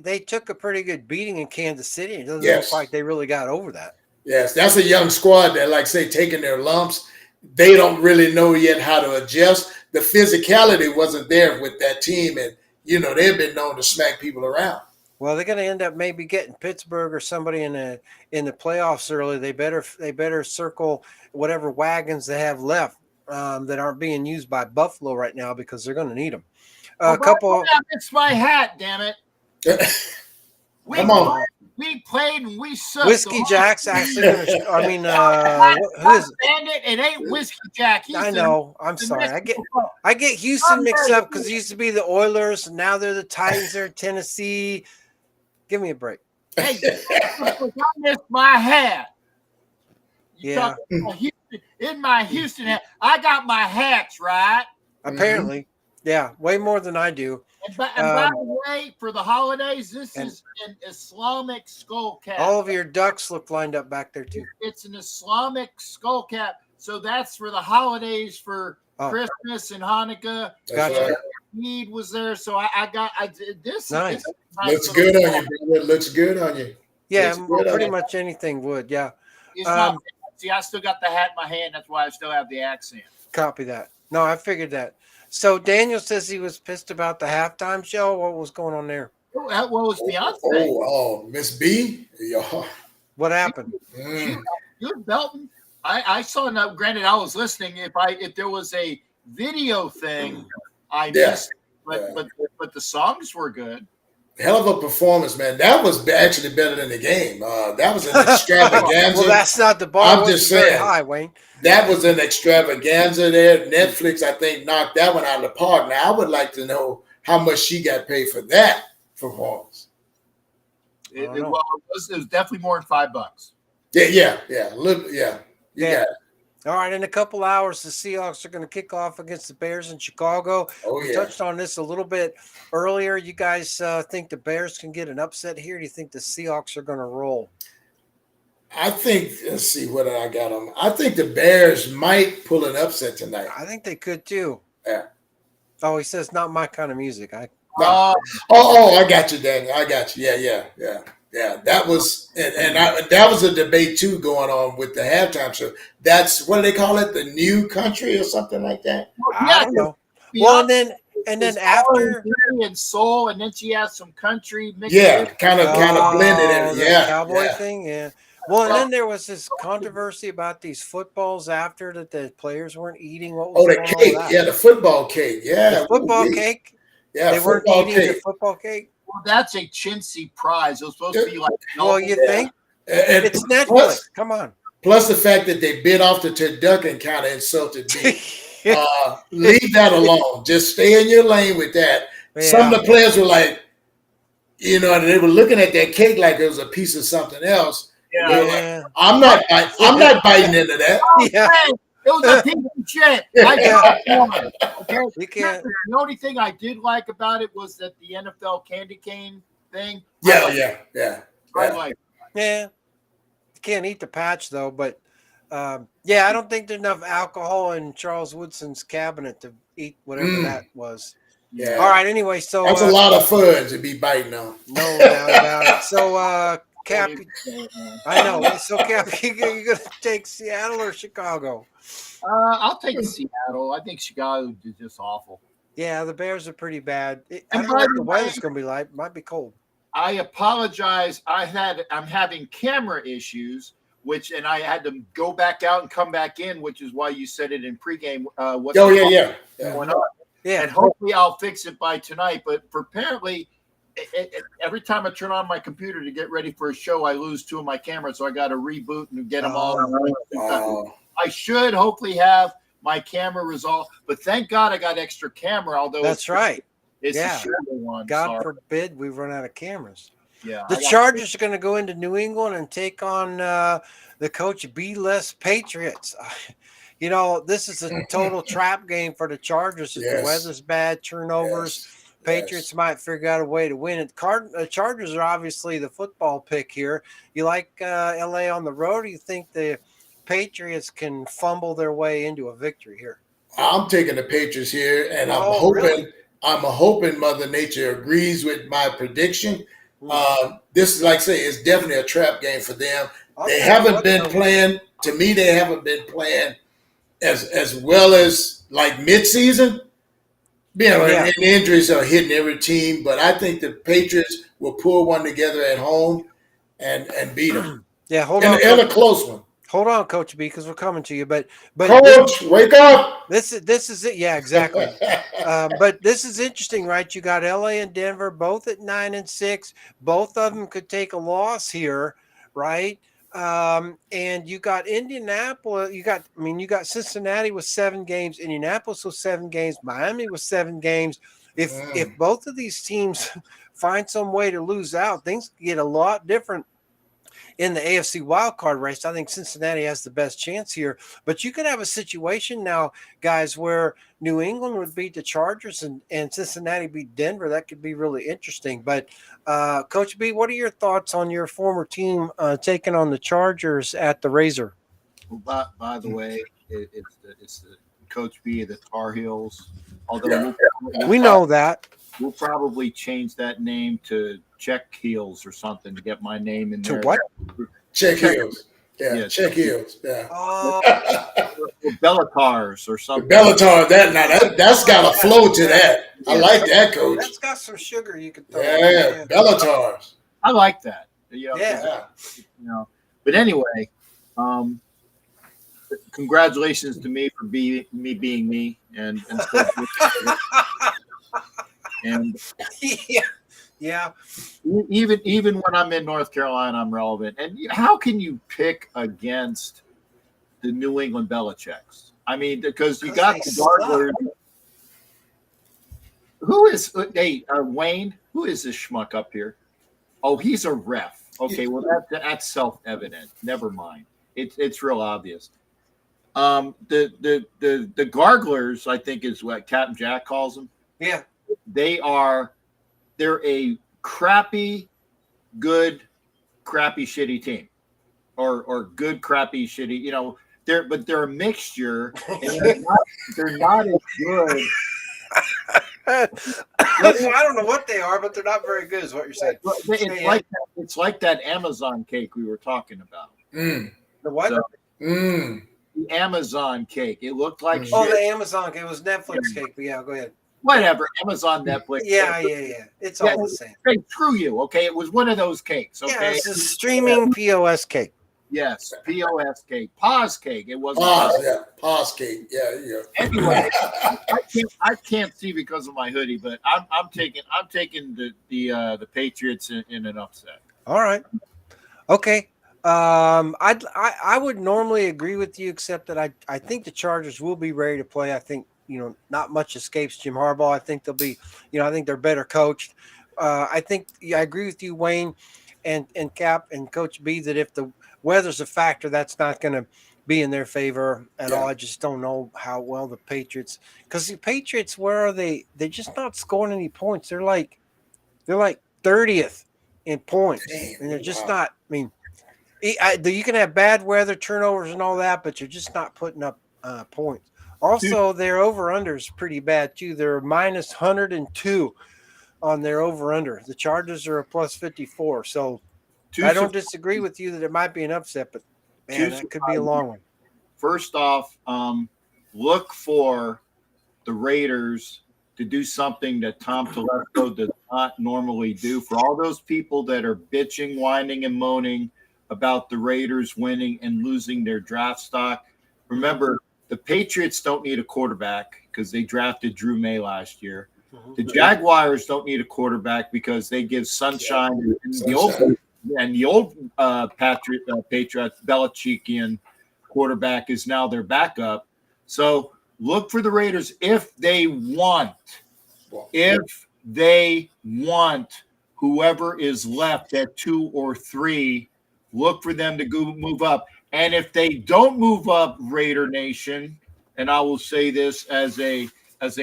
they took a pretty good beating in Kansas City. It doesn't look like they really got over that. Yes, that's a young squad that, like say, taking their lumps. They don't really know yet how to adjust. The physicality wasn't there with that team, and they've been known to smack people around. Well, they're going to end up maybe getting Pittsburgh or somebody in the playoffs early. They better circle whatever wagons they have left that aren't being used by Buffalo right now because they're going to need them. It's my hat, damn it. Come on. We played and we sucked. Whiskey Jack's actually going to. I mean, who is? Bandit? It ain't Whiskey Jack. I know. I'm sorry. I get Houston mixed up because it used to be the Oilers, and now they're the Titans. They're Tennessee. Give me a break. Hey, I missed my hat. Yeah. In my Houston hat, I got my hats right. Apparently, yeah, way more than I do. And by the way, for the holidays, this is an Islamic skull cap. All of your ducks look lined up back there too. It's an Islamic skull cap, so that's for the holidays for Christmas and Hanukkah. Gotcha. Eid was there, so I got this. Nice. Looks good on you, brother. Looks good on you. Yeah, Looks good on pretty you. much anything would. Yeah, It's not, see, I still got the hat in my hand. That's why I still have the accent. copy that. No, I figured that. So Daniel says he was pissed about the halftime show. What was going on there? What was Beyonce? Oh, Miss B. Yeah. What happened? You're belting. I saw. Now, granted, I was listening. If there was a video thing, I missed. But the songs were good. Hell of a performance, man. That was actually better than the game. That was an extravaganza. Well, that's not the bar. I'm just very saying. high, Wayne. That was an extravaganza there. Netflix, I think, knocked that one out of the park. Now, I would like to know how much she got paid for that performance. It was definitely more than $5. Yeah. You got it. All right, in a couple hours, the Seahawks are going to kick off against the Bears in Chicago. Oh, We yeah. touched on this a little bit earlier. You guys think the Bears can get an upset here? Do you think the Seahawks are going to roll? I think, let's see, what I got on. I think the Bears might pull an upset tonight. I think they could too. Yeah. Oh, he says not my kind of music. I got you, Daniel. I got you. Yeah. That was that was a debate too going on with the halftime show. That's what do they call it? The new country or something like that. I don't know. Well, and then after and soul, and then she has some country mixed Yeah, in. kind of blended it. the Yeah, cowboy yeah. thing. Yeah. Well, and then there was this controversy about these footballs after that the players weren't eating. What was Oh, the going on with cake. that? Yeah, the football cake. Yeah, The football Ooh-wee. cake. Yeah, They weren't football eating cake. the football cake. Well, that's a chintzy prize. It was supposed to be like. Well, you think And it's Netflix? plus, Come on. plus the fact that they bit off the turducken kind of insulted me. Leave that alone. Just stay in your lane with that. Some of the players were like, they were looking at that cake like it was a piece of something else. Yeah. I'm not biting into that. Yeah. It was a piece of shit. I got one. Okay. You can't. The only thing I did like about it was that the NFL candy cane thing. Yeah. I like. Yeah. You can't eat the patch though, but I don't think there's enough alcohol in Charles Woodson's cabinet to eat whatever that was. Yeah. All right. Anyway, so That's a lot of fun to be biting on. no doubt about it. So Cap, I know. So Cap, you're gonna take Seattle or Chicago? I'll take Seattle. I think Chicago is just awful. Yeah, the Bears are pretty bad. I And don't know by what the the weather's way- gonna be like. Might be cold. I apologize. I'm having camera issues, and I had to go back out and come back in, which is why you said it in pregame. What's going on? Yeah. And hopefully I'll fix it by tonight. But apparently, every time I turn on my computer to get ready for a show, I lose two of my cameras, so I got to reboot and get them all. I should hopefully have my camera resolved, but thank God I got extra camera. Although That's right. it's Yeah. a shorter one. God sorry. forbid we run out of cameras. Yeah, The Chargers are going to go into New England and take on the coach B-less Patriots. This is a total trap game for the Chargers. If the weather's bad, turnovers, Patriots might figure out a way to win it. Chargers are obviously the football pick here. You like LA on the road, or you think the Patriots can fumble their way into a victory here? I'm taking the Patriots here, and Really? I'm hoping Mother Nature agrees with my prediction. This is, like I say, it's definitely a trap game for them. They haven't been playing. To me, they haven't been playing as well as like midseason. And injuries are hitting every team, but I think the Patriots will pull one together at home and beat them. Yeah, hold on. And a close one. Hold on, Coach B, because we're coming to you. But Coach, wake up. this is it. Yeah, exactly. But this is interesting, right? You got LA and Denver both at 9-6. Both of them could take a loss here, right? And you got Indianapolis. You got Cincinnati with 7 games. Indianapolis with 7 games. Miami with 7 games. If both of these teams find some way to lose out, things get a lot different in the AFC wildcard race. I think Cincinnati has the best chance here. But you could have a situation now, guys, where New England would beat the Chargers and Cincinnati beat Denver. That could be really interesting. But Coach B, what are your thoughts on your former team taking on the Chargers at the Razor? Well, by the way, it's the Coach B of the Tar Heels. Although we know that. We'll probably change that name to Check Heels or something to get my name in there. To what? Check Heels. Yeah, Yeah, Check Heels. Yeah. Oh, Bellatars or something. Bellator, that's got a flow to that. I like that, Coach. that's got some sugar you can throw. Yeah, Bellatars. I like that. You know, Yeah. you know. But anyway, congratulations to me for being me and and yeah. even when I'm in North Carolina, I'm relevant. And how can you pick against the New England Belichicks? I mean, because you got the Garglers. Who is Wayne? Who is this schmuck up here? Oh, he's a ref. Okay, well that's self-evident. Never mind. It's real obvious. The Garglers, I think, is what Captain Jack calls them. Yeah. They're a crappy, good, crappy, shitty team, or good, crappy, shitty. You know, they're a mixture. And they're not as good. I don't know what they are, but they're not very good, is what you're saying. It's like that Amazon cake we were talking about. Mm. The what? So, Mm. the Amazon cake. It looked like Oh, shit. the Amazon cake. It was Netflix cake, but yeah, go ahead. Whatever. Amazon, Netflix. Yeah. It's all the same. Hey, screw you. Okay, it was one of those cakes. Yeah, Okay. it's a streaming POS cake. Yes, POS cake, pause cake. It wasn't. Pause, yeah. Pause cake. Yeah. Anyway, I can't see because of my hoodie, but I'm taking the Patriots in an upset. All right. Okay. I would normally agree with you, except that I think the Chargers will be ready to play. I think, not much escapes Jim Harbaugh. I think they'll be, I think they're better coached. I think I agree with you, Wayne and Cap and Coach B, that if the weather's a factor, that's not going to be in their favor at all. I just don't know how well the Patriots, because the Patriots, where are they? They're just not scoring any points. They're like 30th in points, and they're just not. I mean, you can have bad weather, turnovers, and all that, but you're just not putting up points. Also, their over-under is pretty bad, too. They're minus 102 on their over-under. The Chargers are a plus 54. So I don't disagree with you that it might be an upset, but, man, that could be a long one. First off, look for the Raiders to do something that Tom Telesco does not normally do. For all those people that are bitching, whining, and moaning about the Raiders winning and losing their draft stock, remember, the Patriots don't need a quarterback because they drafted Drew May last year. The Jaguars don't need a quarterback because they give Sunshine and the old Patriots Belichickian quarterback is now their backup. So look for the Raiders if they want whoever is left at 2 or 3. Look for them to move up. And if they don't move up, Raider Nation, and I will say this as a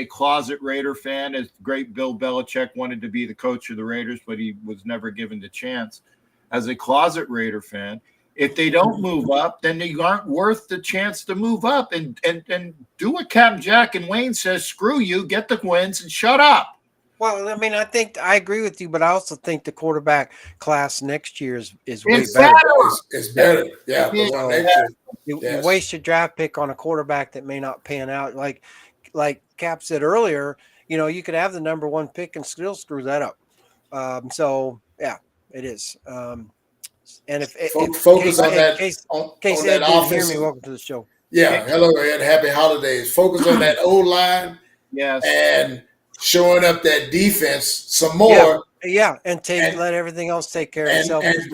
closet Raider fan, as great Bill Belichick wanted to be the coach of the Raiders, but he was never given the chance. As a closet Raider fan, if they don't move up, then they aren't worth the chance to move up and do what Captain Jack and Wayne says, screw you, get the wins and shut up. Well, I mean, I think I agree with you, but I also think the quarterback class next year is way better. It's better. Yeah. You waste your draft pick on a quarterback that may not pan out. Like Cap said earlier, you could have the number 1 pick and still screw that up. So, yeah, it is. And if Focus on in that case on Ed that didn't hear offense. me, welcome to the show. Yeah, hello and happy holidays. Focus on that O line Yes. and showing up that defense some more. Yeah, and let everything else take care of itself. And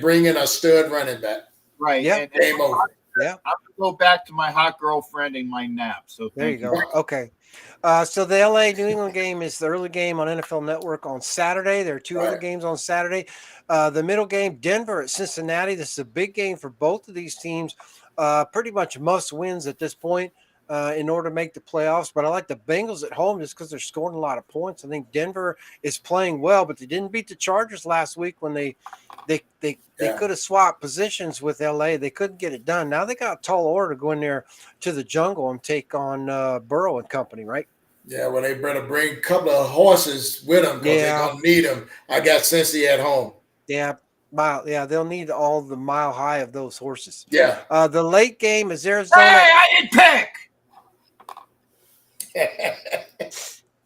bring in a stud running back. Right. Yeah. And Game over. Yeah. I'm gonna go back to my hot girlfriend and my nap. So There you thank go. Okay. So the LA New England game is the early game on NFL Network on Saturday. There are two other games on Saturday. The middle game, Denver at Cincinnati. This is a big game for both of these teams. Pretty much must wins at this point in order to make the playoffs. But I like the Bengals at home just because they're scoring a lot of points. I think Denver is playing well, but they didn't beat the Chargers last week when they could have swapped positions with LA. They couldn't get it done. Now they got a tall order to go in there to the jungle and take on Burrow and company, right? Yeah, well, they better bring a couple of horses with them because they're going to need them. I got Cincy at home. Yeah. They'll need all the mile high of those horses. Yeah. The late game is Arizona. Hey, I didn't pick.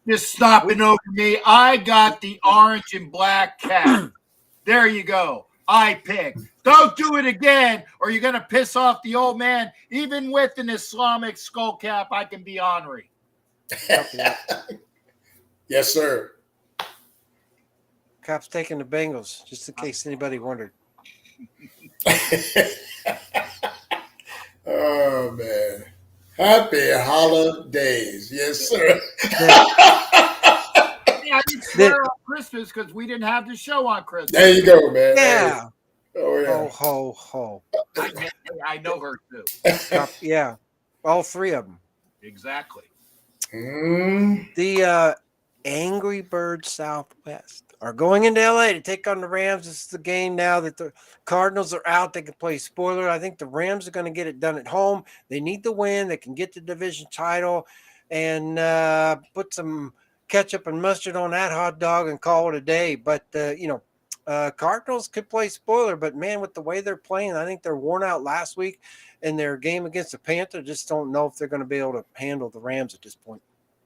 Just stopping over me. I got the orange and black cat. There you go. I pick. Don't do it again, or you're gonna piss off the old man. Even with an Islamic skull cap, I can be ornery. Yes, sir. Cap's taking the Bengals, just in case anybody wondered. Oh, man. Happy holidays. Yes, sir. Yeah, I didn't swear on Christmas because we didn't have the show on Christmas. There you go, man. Yeah. Oh, yeah. Ho, ho, ho. I know her too. Yeah. All three of them. Exactly. The Angry Bird Southwest are going into LA to take on the Rams. This is the game now that the Cardinals are out. They can play spoiler. I think the Rams are going to get it done at home. They need the win. They can get the division title and put some ketchup and mustard on that hot dog and call it a day. But, Cardinals could play spoiler, but man, with the way they're playing, I think they're worn out last week in their game against the Panthers. Just don't know if they're going to be able to handle the Rams at this point.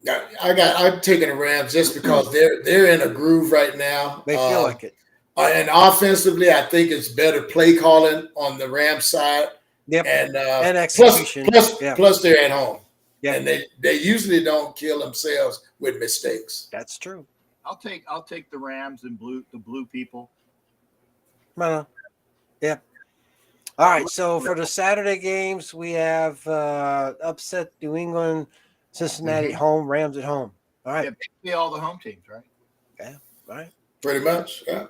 I'm taking the Rams just because they're in a groove right now. They feel like it. And offensively, I think it's better play calling on the Rams side. Yep. And execution. Plus they're at home. Yeah. And they usually don't kill themselves with mistakes. That's true. I'll take the Rams and the blue people. Yeah. All right. So for the Saturday games, we have upset New England, Cincinnati at home, Rams at home. All right. Yeah, basically all the home teams, right? Yeah. All right. Pretty much. Yeah.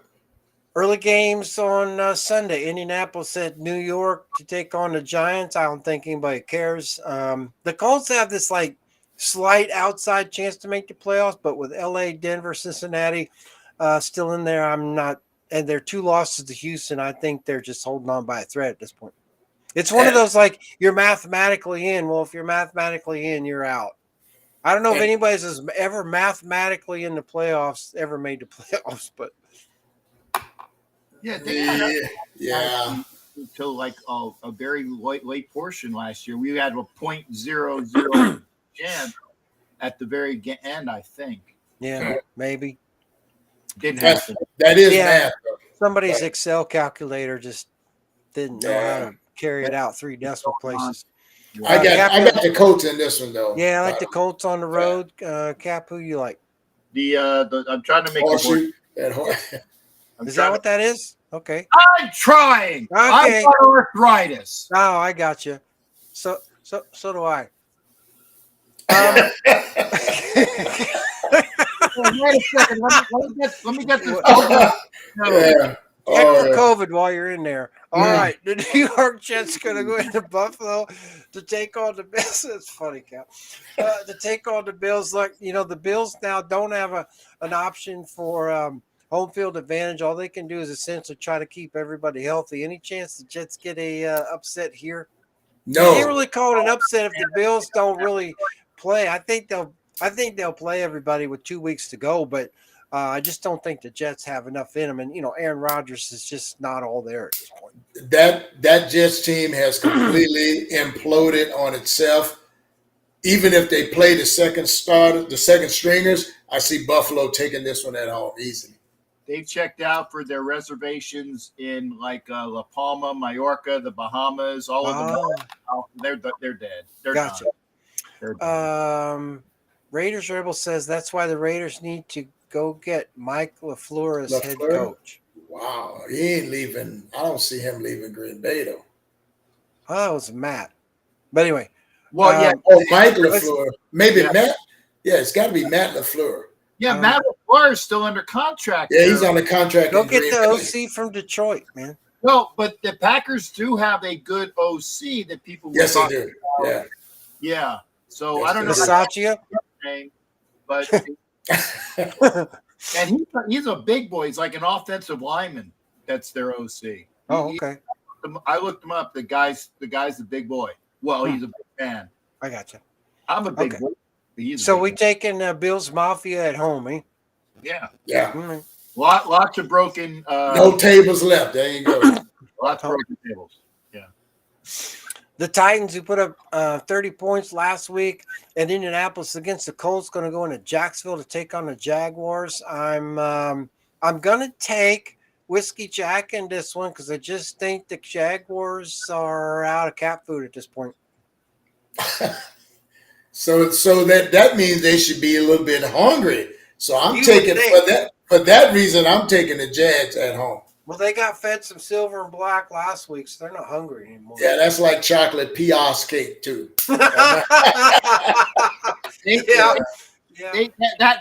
Early games on Sunday. Indianapolis at New York to take on the Giants. I don't think anybody cares. The Colts have this slight outside chance to make the playoffs, but with LA, Denver, Cincinnati still in there, I'm not. And their 2 losses to Houston, I think they're just holding on by a thread at this point. It's one of those you're mathematically in. Well, if you're mathematically in, you're out. I don't know if anybody's ever mathematically in the playoffs, ever made the playoffs, but yeah, until a very late portion last year, we had a 0.00 chance at the very end, I think. Yeah, maybe. Didn't happen. That is math. Somebody's Excel calculator just didn't know how to carry it out 3 decimal places. I got the Colts in this one though. Yeah, I like the Colts on the road. Cap, who you like? I'm trying to make Horseshoe. Is that what that is? Okay. I'm trying. Okay. I've got arthritis. Oh, I got you. So do I. Wait a second. Let me get this. Yeah. COVID while you're in there. All right. The New York Jets going to go into Buffalo to take on the Bills. That's funny, Cal. To take on the Bills. Look, the Bills now don't have an option for home field advantage. All they can do is essentially try to keep everybody healthy. Any chance the Jets get a upset here? No. You can't really call it an upset if the Bills don't really play. I think they'll play everybody with 2 weeks to go, but I just don't think the Jets have enough in them. And, Aaron Rodgers is just not all there at this point. That Jets team has completely imploded on itself. Even if they play the second stringers, I see Buffalo taking this one at home easily. they've checked out for their reservations in like La Palma, Mallorca, the Bahamas, all of them. Oh, They're dead. They're gotcha. done. They're done. Raiders Rebel says that's why the Raiders need to go get Mike LaFleur as head LaFleur? coach. Wow, he ain't leaving. I don't see him leaving Green Bay though. Oh, it was Matt. But anyway. Well, yeah. Oh, Mike LaFleur. Maybe Yeah. Matt. Yeah, it's got to be Matt LaFleur. Yeah, Matt LaFleur is still under contract. Yeah, he's on the contract. Go in get Green the Bay. OC from Detroit, man. No, but the Packers do have a good OC that people. Yes, they talk do. about. Yeah. Yeah. So Yes, I don't know Bisaccia? his name, but and he's a big boy. He's like an offensive lineman. That's their OC. Oh, okay. I looked him up. The guy's the big boy. Well, he's a big fan. I gotcha. I'm a big Okay. boy. He's a So big we boy. taking Bill's Mafia at home, eh? Yeah. Yeah. Mm. Lots of broken. No tables left. There you go. Lots of broken tables. The Titans, who put up 30 points last week at Indianapolis against the Colts, going to go into Jacksonville to take on the Jaguars. I'm going to take Whiskey Jack in this one because I just think the Jaguars are out of cat food at this point. So that means they should be a little bit hungry. So I'm You taking would think. for that reason. I'm taking the Jags at home. Well, they got fed some silver and black last week, so they're not hungry anymore. Yeah, that's like chocolate pios cake too. Yeah.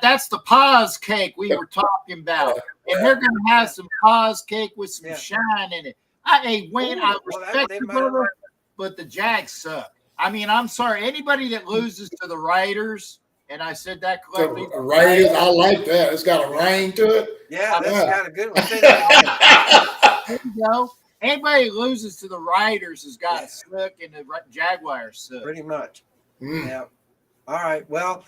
That's the pause cake we were talking about, and they're going to have some pause cake with some Yeah. shine in it. I Well, respect they the might have- brother, but the Jags suck. I mean, I'm sorry. Anybody that loses to the Raiders, and I said that correctly. Raiders, I like that. It's got a ring to it. Yeah, that's Yeah. got a good one. Say that again. There you go. Anybody that loses to the Raiders has got suck, and the Jaguars suck. Pretty much. Mm. Yeah. All right. Well,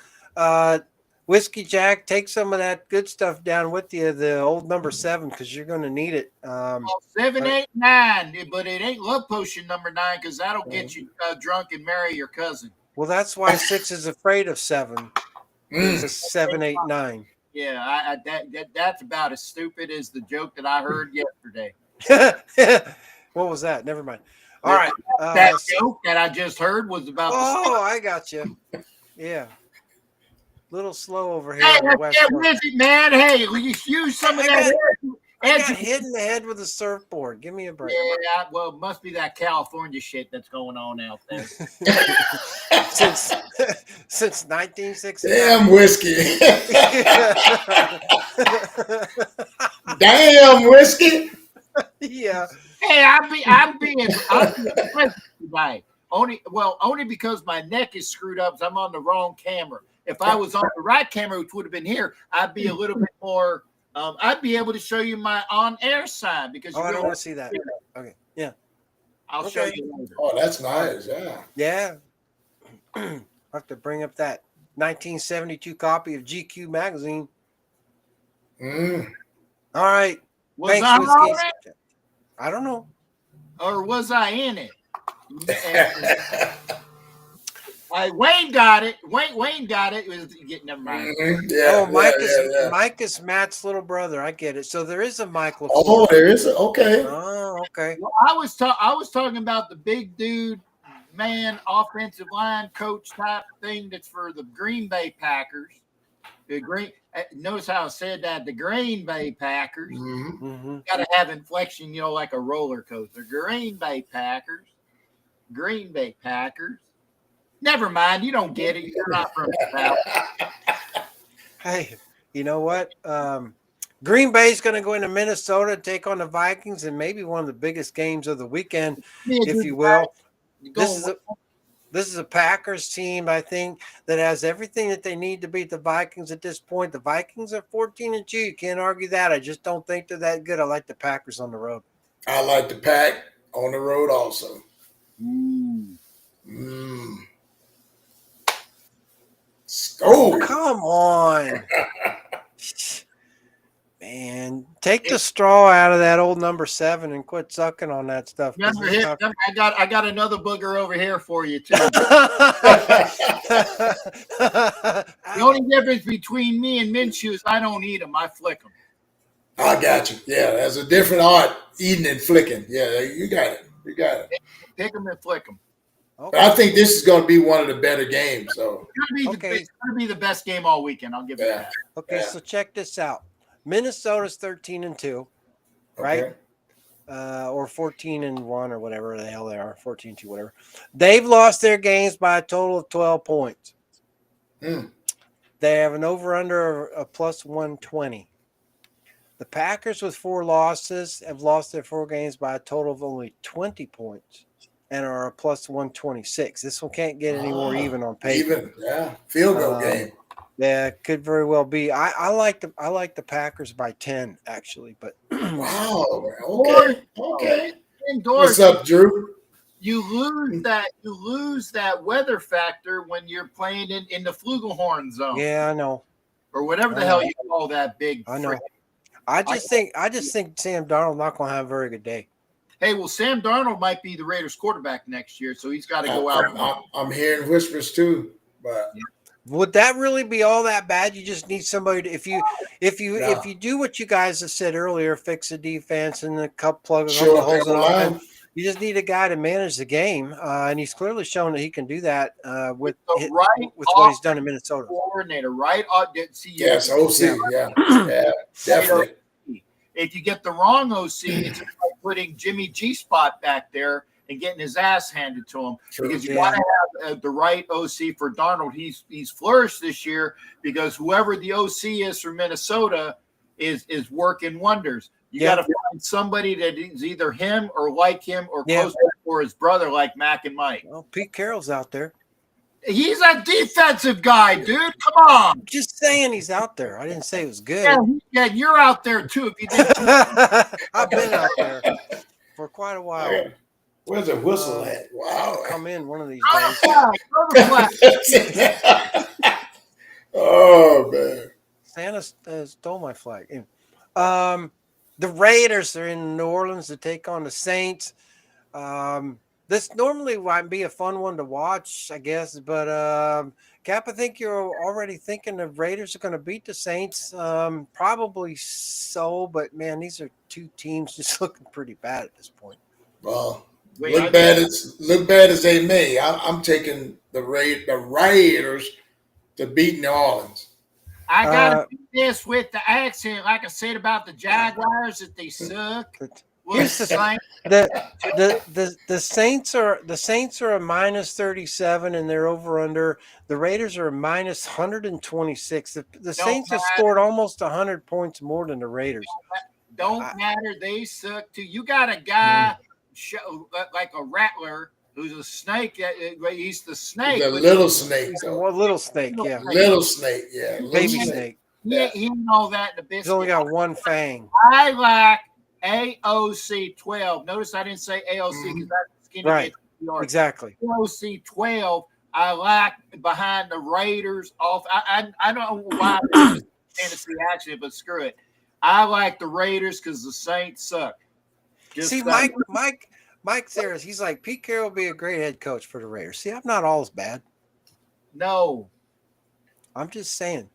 Whiskey Jack, take some of that good stuff down with you, the old number 7, because you're going to need it. 7, 8, 9, but it ain't love potion number 9 because that'll get you drunk and marry your cousin. Well, that's why 6 is afraid of 7. It's a 7, 8, 9. Yeah, that's about as stupid as the joke that I heard yesterday. What was that? Never mind. All right. That joke that I just heard was about. Oh, I got you. Yeah. Little slow over here Hey, on the let's west get coast. with it, man. Hey, will you use some of that? I got hit in the head with a surfboard. Give me a break. Yeah, well, it must be that California shit that's going on out there. Since 1960. Damn whiskey. Damn whiskey. Yeah. Hey, I'm being pleasant today. Only because my neck is screwed up. So I'm on the wrong camera. If I was on the right camera, which would have been here, I'd be a little bit more. I'd be able to show you my on-air side because. I don't want to see that. Okay. Yeah. I'll show you later. Oh, that's nice. Yeah. Yeah. I'll have to bring up that 1972 copy of GQ magazine. Mm. All right. Was Thanks, I Whiskey. on it, I don't know. or was I in it? Wayne got it. Wayne got it. Never mind. Yeah. Mike is Matt's little brother. I get it. So there is a Mike LaFleur. Oh, there is. Okay. Oh, okay. Well, I was talking about the big dude, man, offensive line coach type thing that's for the Green Bay Packers. Notice how I said that, the Green Bay Packers. Mhm. Mm-hmm. Got to have inflection, like a roller coaster. Green Bay Packers. Never mind, you don't get it. You're not from the South. Hey, you know what? Green Bay's going to go into Minnesota and take on the Vikings, and maybe one of the biggest games of the weekend, if you will. This is a Packers team, I think, that has everything that they need to beat the Vikings at this point. The Vikings are 14-2. You can't argue that. I just don't think they're that good. I like the Packers on the road. I like the Pack on the road also. Ooh. Mm. Oh, Oh, come on. Man, take the straw out of that old number 7 and quit sucking on that stuff. I got another booger over here for you too. The only difference between me and Minshew is I don't eat them. I flick them. I got you. Yeah, there's a different art, eating and flicking. Yeah, you got it. You got it. Pick them and flick them. But I think this is going to be one of the better games. So It's going to be the best game all weekend. I'll give you that. Okay, so check this out. Minnesota's 13-2, right? Okay. Or 14-1 or whatever the hell they are, 14-2, whatever. They've lost their games by a total of 12 points. They have an over-under of plus 120. The Packers with 4 losses have lost their 4 games by a total of only 20 points and are a plus 126. This one can't get any more even on paper. Even, yeah, field goal game. Yeah, it could very well be. I like the Packers by 10 actually, but wow. Okay. Indoors, what's up, Drew? You lose that weather factor when you're playing in the Flugelhorn zone. Yeah, I know. Or whatever the hell you call that big. I know. I just think Sam Darnold not going to have a very good day. Hey, well, Sam Darnold might be the Raiders quarterback next year, so he's got to go out. I'm hearing whispers too, but would that really be all that bad? You just need somebody to, if you do what you guys have said earlier, fix the defense and the plug the holes in offense. You just need a guy to manage the game, and he's clearly shown that he can do that with what he's done in Minnesota. Coordinator, right? Yes, OC, yeah, definitely. If you get the wrong OC, it's like putting Jimmy G Spot back there and getting his ass handed to him. True. Because you got to have the right OC for Darnold. He's flourished this year because whoever the OC is for Minnesota is working wonders. You got to find somebody that is either him or like him or close or his brother like Mac and Mike. Well, Pete Carroll's out there. He's a defensive guy, dude. Come on. Just saying he's out there. I didn't say it was good. Yeah, you're out there too. If you did. I've been out there for quite a while. Where's the whistle at? Wow. Come in one of these days. Oh, man. Santa stole my flag. The Raiders are in New Orleans to take on the Saints. This normally might be a fun one to watch, I guess. But, Cap, I think you're already thinking the Raiders are going to beat the Saints. Probably so. But, man, these are two teams just looking pretty bad at this point. Well, look bad as they may. I'm taking the Raiders to beat New Orleans. I got to do this with the accent, like I said about the Jaguars, that they suck. Here's the Saints are a minus 37 and they're over under. The Raiders are a minus 126. The Saints have scored almost 100 points more than the Raiders. Don't matter. They suck too. You got a guy like a rattler who's a snake. He's the snake. The little snake. Little snake, yeah. Little snake, yeah. Baby snake. Yeah, he know that in the business. He's only got one fang. I like AOC 12. Notice I didn't say AOC because that's skinny. Right. Exactly. AOC 12. I like behind the Raiders off. I don't know why I'm fantasy action, but screw it. I like the Raiders because the Saints suck. See, Mike Sarris, he's like, Pete Carroll will be a great head coach for the Raiders. See, I'm not all as bad. No. I'm just saying.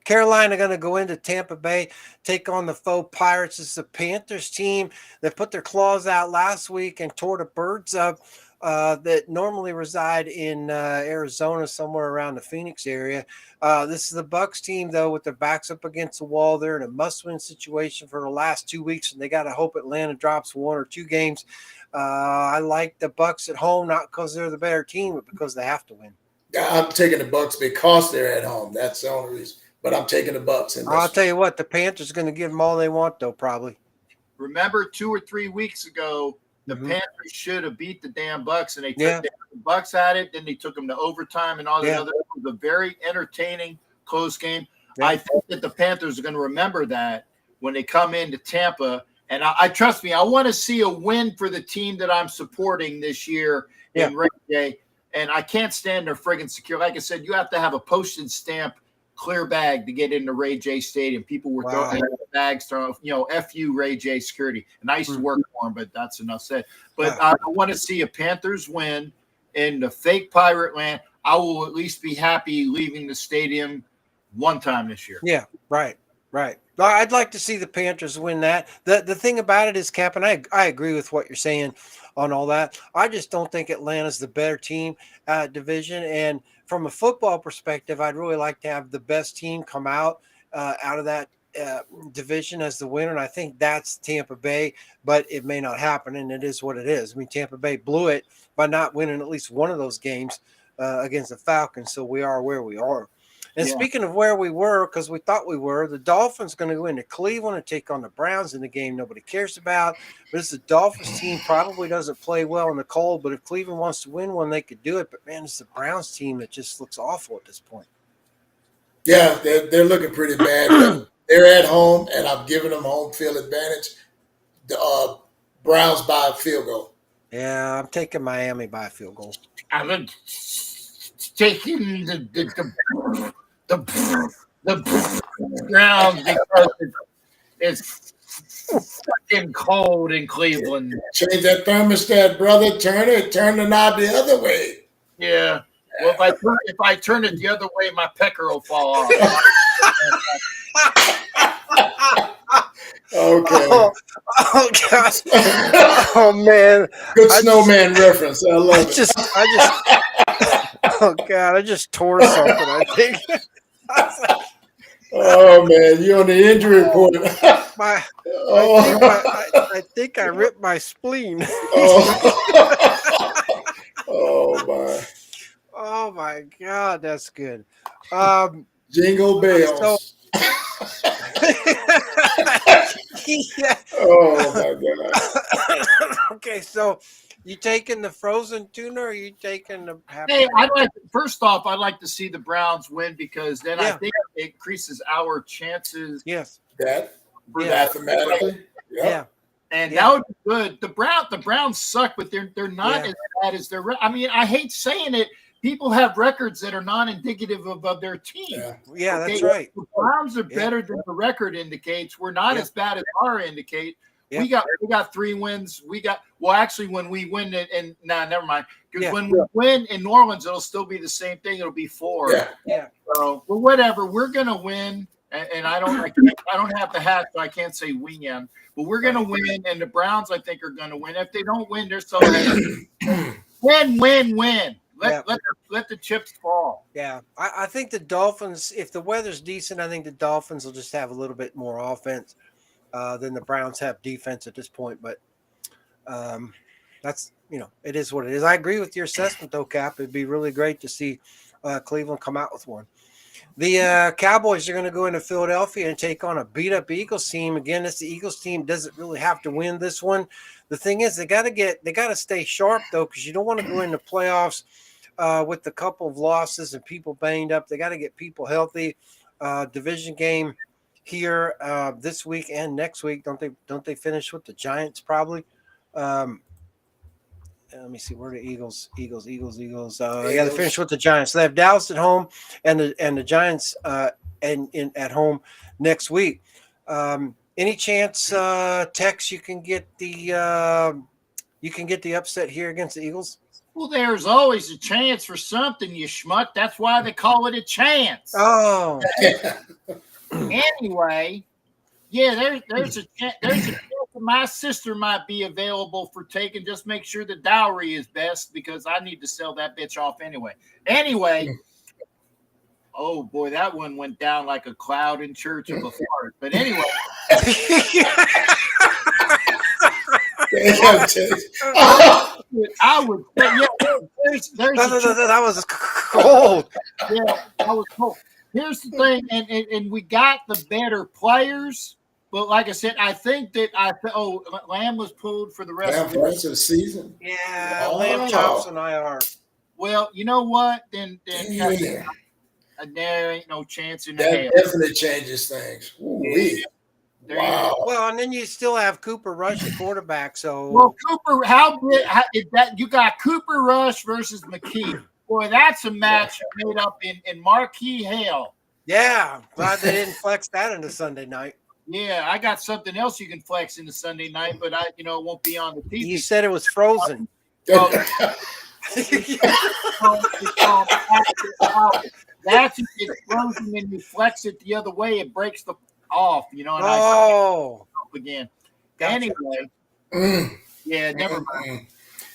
Carolina going to go into Tampa Bay, take on the faux Pirates. It's the Panthers team that put their claws out last week and tore the birds up that normally reside in Arizona, somewhere around the Phoenix area. This is the Bucs team, though, with their backs up against the wall. They're in a must-win situation for the last 2 weeks, and they got to hope Atlanta drops 1 or 2 games. I like the Bucs at home, not because they're the better team, but because they have to win. I'm taking the Bucs because they're at home. That's the only reason. But I'm taking the Bucs. I'll tell you what, the Panthers are going to give them all they want, though, probably. Remember 2 or 3 weeks ago, the Panthers should have beat the damn Bucs, and they took the Bucs at it. Then they took them to overtime and all that other. It was a very entertaining, close game. Yeah. I think that the Panthers are going to remember that when they come into Tampa. And I trust me, I want to see a win for the team that I'm supporting this year in Ray J. And I can't stand their friggin' security. Like I said, you have to have a postage stamp clear bag to get into Ray J Stadium. People were throwing bags, FU Ray J security. And I used to work for him, but that's enough said. But I want to see a Panthers win in the fake Pirate land. I will at least be happy leaving the stadium one time this year. Yeah, right. Right. Well, I'd like to see the Panthers win that. The thing about it is, Cap, and I agree with what you're saying on all that. I just don't think Atlanta's the better team division. And from a football perspective, I'd really like to have the best team come out of that division as the winner. And I think that's Tampa Bay, but it may not happen. And it is what it is. I mean, Tampa Bay blew it by not winning at least one of those games against the Falcons. So we are where we are. And speaking of where we were, because we thought we were, the Dolphins going to go into Cleveland and take on the Browns in the game nobody cares about. But it's the Dolphins team, probably doesn't play well in the cold. But if Cleveland wants to win one, they could do it. But, man, it's the Browns team that just looks awful at this point. Yeah, they're looking pretty bad. They're at home, and I'm giving them home field advantage. The Browns by a field goal. Yeah, I'm taking Miami by a field goal. I'm taking the Browns because it's fucking cold in Cleveland. Change that thermostat, brother. Turn the knob the other way. Yeah. Well, if I turn it the other way, my pecker will fall off. Okay. Oh gosh. Oh man. Good snowman reference. I love it. Oh god, I just tore something, I think. Oh man, you on the injury report. I think I ripped my spleen. Oh my. Oh my god, that's good. Jingle bells. Yeah. Oh my god. Okay, so you taking the frozen tuna, or you taking the? Hey, first off, I'd like to see the Browns win because then I think it increases our chances. Yes. Mathematically. Yeah. And that would be good. The Browns suck, but they're not as bad as their. I mean, I hate saying it. People have records that are not indicative of their team. Yeah, that's right. The Browns are better than the record indicates. We're not as bad as our indicate. We got 3 wins. Actually, when we win it, never mind. Because when we win in New Orleans, it'll still be the same thing. It'll be 4. Yeah. So, but whatever. We're gonna win, and I don't have the hat, so I can't say win. But we're gonna win, and the Browns, I think, are gonna win. If they don't win, they're still win. Let the chips fall. Yeah, I think the Dolphins, if the weather's decent, I think the Dolphins will just have a little bit more offense than the Browns have defense at this point. But that's, it is what it is. I agree with your assessment, though, Cap. It'd be really great to see Cleveland come out with one. The Cowboys are going to go into Philadelphia and take on a beat-up Eagles team. Again, the Eagles team doesn't really have to win this one. The thing is, they got to stay sharp, though, because you don't want to go into playoffs with a couple of losses and people banged up. They got to get people healthy. Division game here this week and next week. Don't they finish with the Giants probably? Let me see, where are the Eagles? They got to finish with the Giants. So they have Dallas at home and the Giants at home next week. Any chance, Tex, you can get the upset here against the Eagles? Well, there's always a chance for something, you schmuck. That's why they call it a chance. Oh. Anyway, there's a chance that my sister might be available for taking. Just make sure the dowry is best because I need to sell that bitch off anyway. Oh boy, that one went down like a cloud in church of a fart. But anyway. I would say, that was cold. Yeah, I was cold. Here's the thing, and we got the better players, but like I said, I think that Lamb was pulled for the rest of the season. Yeah, Lamb chops and IR. Well, you know what? Then there ain't no chance in that hell. Definitely changes things. Wow. Well, and then you still have Cooper Rush at quarterback. So Cooper, how is that? You got Cooper Rush versus McKee. Boy, that's a match made up in marquee hell. Yeah, glad they didn't flex that into Sunday night. Yeah, I got something else you can flex into Sunday night, but it won't be on the TV. You said it was frozen. That's if it's frozen and you flex it the other way, it breaks the off, and I Oh, up again. Gotcha. Anyway, Mm, yeah, never mind. mm.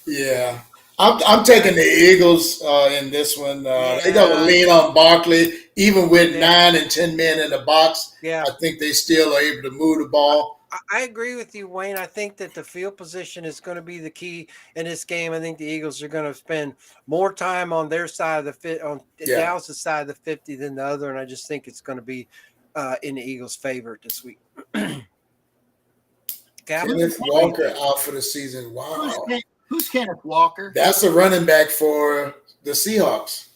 Yeah. I'm taking the Eagles in this one. They're going to lean on Barkley. Even with Yeah. 9 and 10 men in the box, yeah. I think they still are able to move the ball. I agree with you, Wayne. I think that the field position is going to be the key in this game. I think the Eagles are going to spend more time on their side of the on Yeah. Dallas' side of the 50 than the other, and I just think it's going to be in the Eagles' favor this week. Kenneth Walker out for the season. Wow. Who's Kenneth Walker? That's a running back for the Seahawks.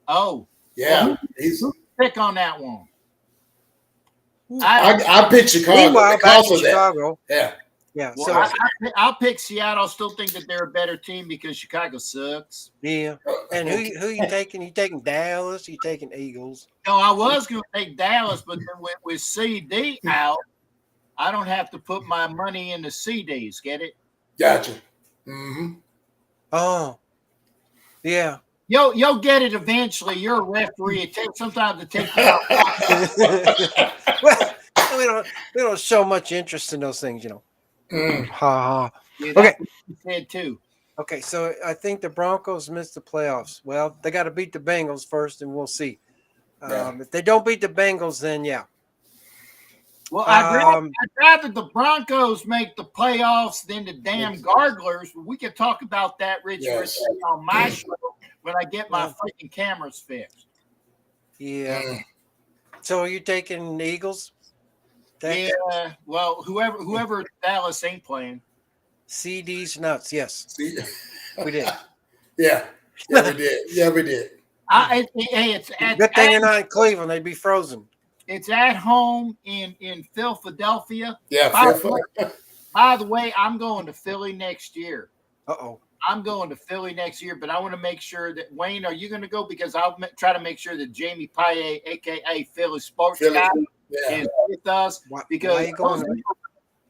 Oh, Yeah. He's. pick on that one. I picked Chicago Meanwhile, back because in of that. Chicago, Yeah. yeah. Well, So I'll pick Seattle. I still think that they're a better team because Chicago sucks. yeah. And who you taking? You taking Dallas? You taking Eagles? No, I was going to take Dallas, but then with CD out, I don't have to put my money in the CDs. Get it? Gotcha. Mm-hmm. Oh, yeah. You'll get it eventually. You're a referee. It takes sometimes to take you out. Well, we don't show much interest in those things, Mm. Ha ha. Yeah, Okay. that's what you said too. Okay, so I think the Broncos missed the playoffs. Well, they got to beat the Bengals first, and we'll see. Yeah. If they don't beat the Bengals, then yeah. Well, I'd rather the Broncos make the playoffs than the damn Garglers. We could talk about that, Rich, Yes. on my show when I get my freaking cameras fixed. Yeah. Mm. So are you taking the Eagles? Yeah. Well, whoever Dallas ain't playing. CD's nuts. Yes, See? we did. Yeah. Yeah, we did. Yeah, we did. It's Good thing you're not in Cleveland. They'd be frozen. It's at home in Philadelphia. Yeah. By the way, I'm going to Philly next year. Uh-oh. I'm going to Philly next year, but I want to make sure that Wayne, are you going to go? Because I'll try to make sure that Jamie Paye, aka Philly Sports Guy, Yeah. is with us. Why Because are you going?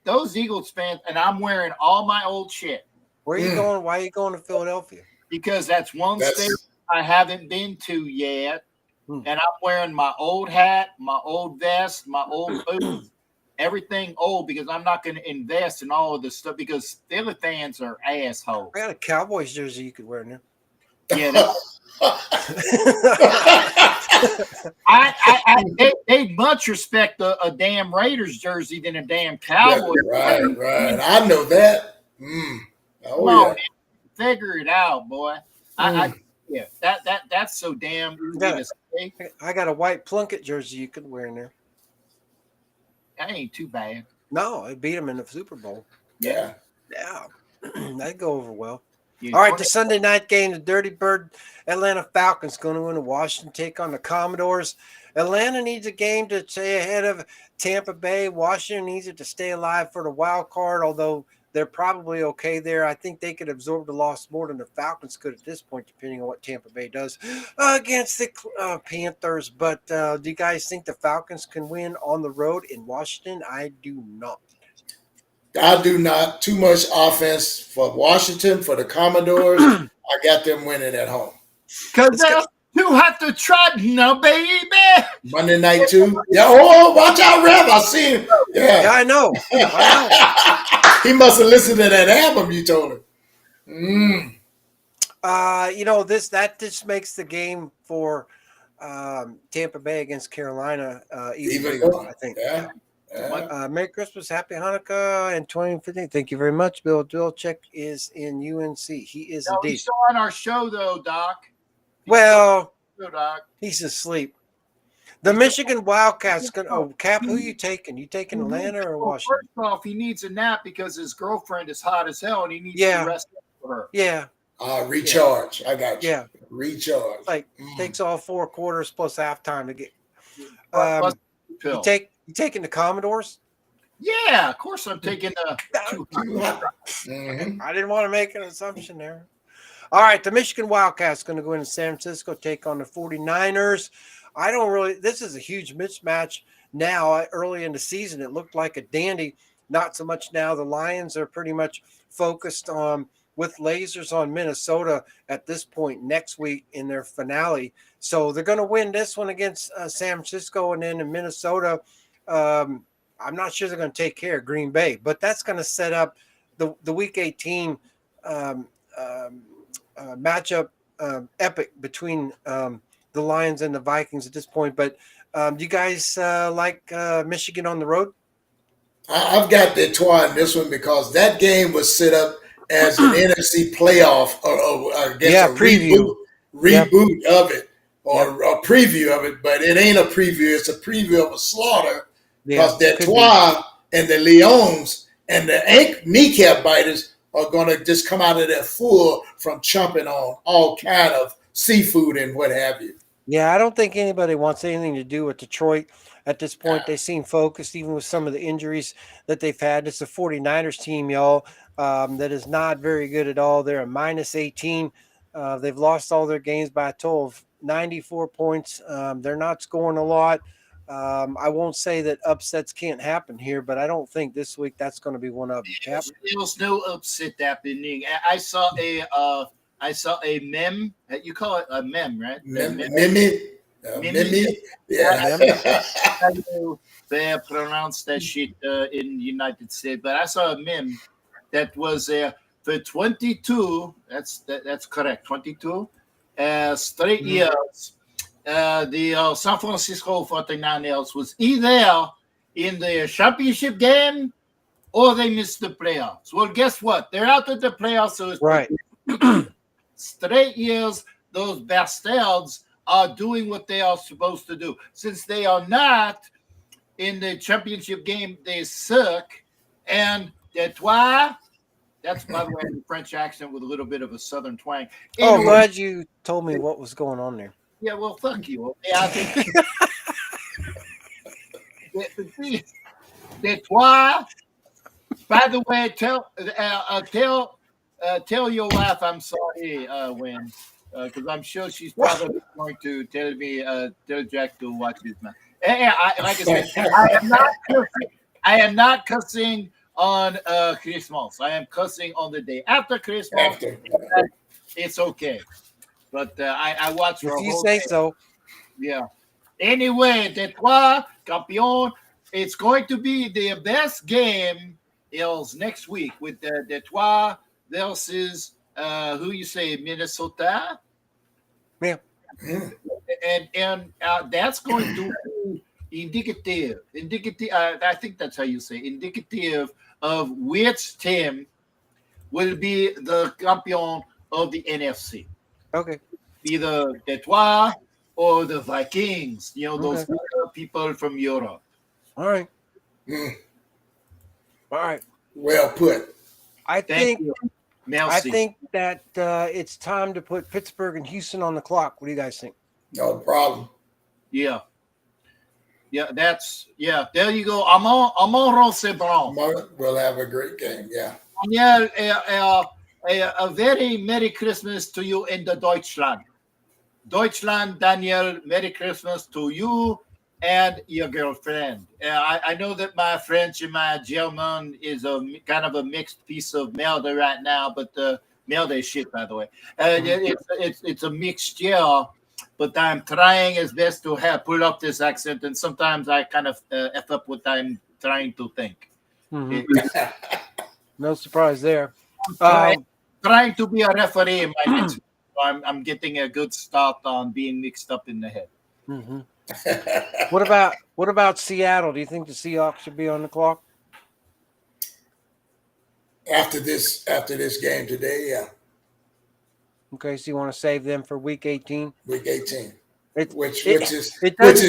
those Eagles fans, and I'm wearing all my old shit Where are you going? Why are you going to Philadelphia? because that's one state That's I haven't been to yet. Hmm. And I'm wearing my old hat, my old vest, my old boots, everything old because I'm not going to invest in all of this stuff because Philly fans are assholes. I got a Cowboys jersey you could wear now. Yeah, they much respect a damn Raiders jersey than a damn Cowboys. right. I know that. Mm. Come Oh, on, yeah. man. Figure it out, boy. Yeah, that's so damn. Yeah. I got a white Plunkett jersey you could wear in there. That ain't too bad. No, I beat them in the Super Bowl. Yeah. Yeah, that'd go over well. Yeah, All right, the Sunday night game, the Dirty Bird Atlanta Falcons going to win to Washington, take on the Commodores. Atlanta needs a game to stay ahead of Tampa Bay. Washington needs it to stay alive for the wild card, although they're probably okay there. I think they could absorb the loss more than the Falcons could at this point, depending on what Tampa Bay does against the Panthers. But do you guys think the Falcons can win on the road in Washington? I do not. I do not. Too much offense for Washington, for the Commodores. I got them winning at home. Because you have to try now, baby. Monday night too. Yeah. Oh, watch out, Rev. I see him. Yeah, Yeah. I know. He must have listened to that album you told him. Mm. That just makes the game for Tampa Bay against Carolina even bigger, more. I think. Yeah. Merry Christmas, Happy Hanukkah, and 2015. Thank you very much. Bill Belichick is in UNC. He is No, indeed. he's still on our show, though, Doc. Well, Still, Doc. he's asleep. The Michigan Wildcats. Cap, who you taking? You taking Atlanta or Well, Washington? first off, he needs a nap because his girlfriend is hot as hell, and he needs Yeah. to rest up for her. Yeah, Recharge. I got you. yeah. Recharge. Like takes all 4 quarters plus halftime to get. Plus You pill. taking the Commodores? Yeah, of course I'm taking the Mhm. I didn't want to make an assumption there. All right, the Michigan Wildcats going to go into San Francisco, take on the 49ers. This is a huge mismatch now. Early in the season, it looked like a dandy. Not so much now. The Lions are pretty much focused on with lasers on Minnesota at this point next week in their finale. So they're going to win this one against San Francisco, and then in Minnesota, I'm not sure they're going to take care of Green Bay, but that's going to set up the Week 18 matchup epic between the Lions and the Vikings at this point. But do you guys like Michigan on the road? I've got Detroit in this one because that game was set up as an NFC playoff or against a reboot of it or a preview of it, but it ain't a preview. It's a preview of a slaughter because Detroit and the Lions and the kneecap biters are going to just come out of there full from chomping on all kind of seafood and what have you. Yeah, I don't think anybody wants anything to do with Detroit at this point. They seem focused, even with some of the injuries that they've had. It's a 49ers team, y'all, that is not very good at all. They're a minus 18. They've lost all their games by a total of 94 points. They're not scoring a lot. I won't say that upsets can't happen here, but I don't think this week that's going to be one of them. There's no upset happening. I saw a meme. You call it a meme, right? Meme. Yeah. How you pronounce that shit in the United States? But I saw a meme that was for 22. That's correct. 22 straight years. The San Francisco 49ers was either in the championship game or they missed the playoffs. Well, guess what? They're out of the playoffs. So it's right. Straight years, those bastards are doing what they are supposed to do. Since they are not in the championship game, they suck. And that's why, that's by the way, the French accent with a little bit of a southern twang. Anyway, I'm glad you told me what was going on there. Yeah, well, fuck you. Yeah, I think that's why. By the way, tell your wife I'm sorry, Wayne, because I'm sure she's probably going to tell Jack to watch this man. Like I said, I am not cussing on Christmas. I am cussing on the day after Christmas. It's okay. But I watch. If you say so. Yeah. Anyway, Detroit Campion. It's going to be the best game is next week with the Detroit versus who you say Minnesota. Yeah. And that's going to be indicative. I think that's how you say indicative of which team will be the champion of the NFC. Okay. Either Detroit or the Vikings, those people from Europe. All right. All right. Well put. I think that it's time to put Pittsburgh and Houston on the clock. What do you guys think? No problem. Yeah. Yeah, there you go. Amon c'est bon. We'll have a great game. Yeah. Yeah. A very Merry Christmas to you in the Deutschland. Deutschland, Daniel, Merry Christmas to you and your girlfriend. I know that my French and my German is a kind of a mixed piece of merde right now, but merde is shit, by the way. It's a mixture, but I'm trying as best to pull up this accent, and sometimes I kind of F up what I'm trying to think. Mm-hmm. No surprise there. Trying to be a referee in my next I'm getting a good start on being mixed up in the head. Mm-hmm. What about Seattle? Do you think the Seahawks should be on the clock after this game today? Yeah. Okay, so you want to save them for Week 18? Week 18, which is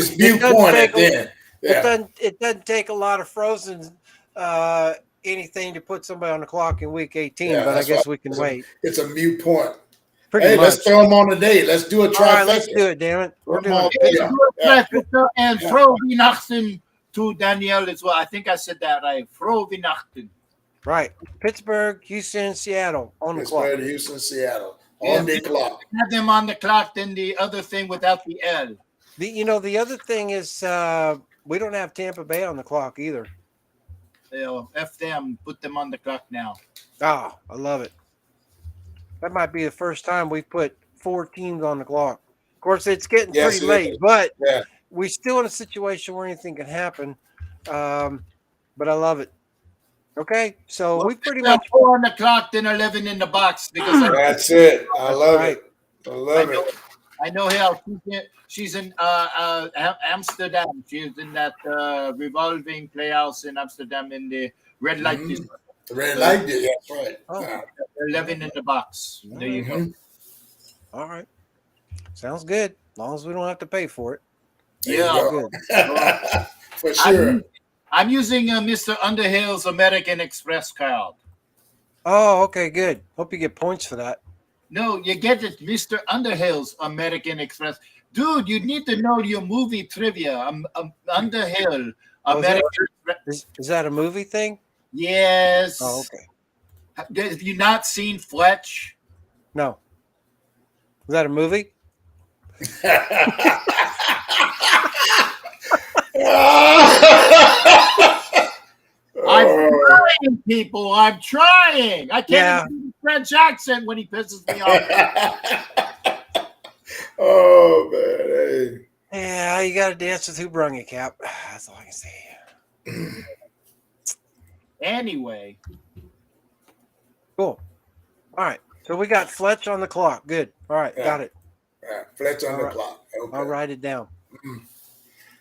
viewpoint at the end. Yeah. It doesn't take a lot of frozen anything to put somebody on the clock in Week 18, but I guess we can wait. It's a mute point. Pretty much. Let's throw them on the day. Let's do a trifecta. All right, let's do it, damn it. We're doing it. And throw Weihnachten to Danielle as well. I think I said that right. Throw Weihnachten. Right. Pittsburgh, Houston, Seattle on the clock. Pittsburgh, Houston, Seattle on the clock. Have them on the clock, then the other thing without the L. The other thing is we don't have Tampa Bay on the clock either. F them. Put them on the clock now. Oh, I love it. That might be the first time we've put 4 teams on the clock. Of course, it's getting pretty late, but we're still in a situation where anything can happen. But I love it. Okay, so we pretty Well, much 4 on the clock, then 11 in the box because That's it. I That's love right. it. I love it. I know how she's in Amsterdam. She's in that revolving playhouse in Amsterdam in the red light Mhm. district. The red light did. That's right. Oh. Yeah. 11 in the box. There you go. Mhm. all right. Sounds good. As long as we don't have to pay for it. There you Yeah. go. Good. For sure. I'm using Mr. Underhill's American Express card. Oh, okay, good. Hope you get points for that. No, you get it, Mr. Underhill's American Express. Dude, you need to know your movie trivia. Underhill, Oh, is that- American Express. Is that a movie thing? Yes. Oh, okay. Have you not seen Fletch? No. Is that a movie? I'm Oh, trying, people. I'm trying. I can't Yeah. even do the French accent when he pisses me off. oh man. Yeah, you got to dance with who brung you, Cap. That's all I can say. Anyway, Cool. All right. So we got Fletch on the clock. Good. All right. Yeah. Got it. Hey, Fletch on All the right. clock. Okay. I'll write it down.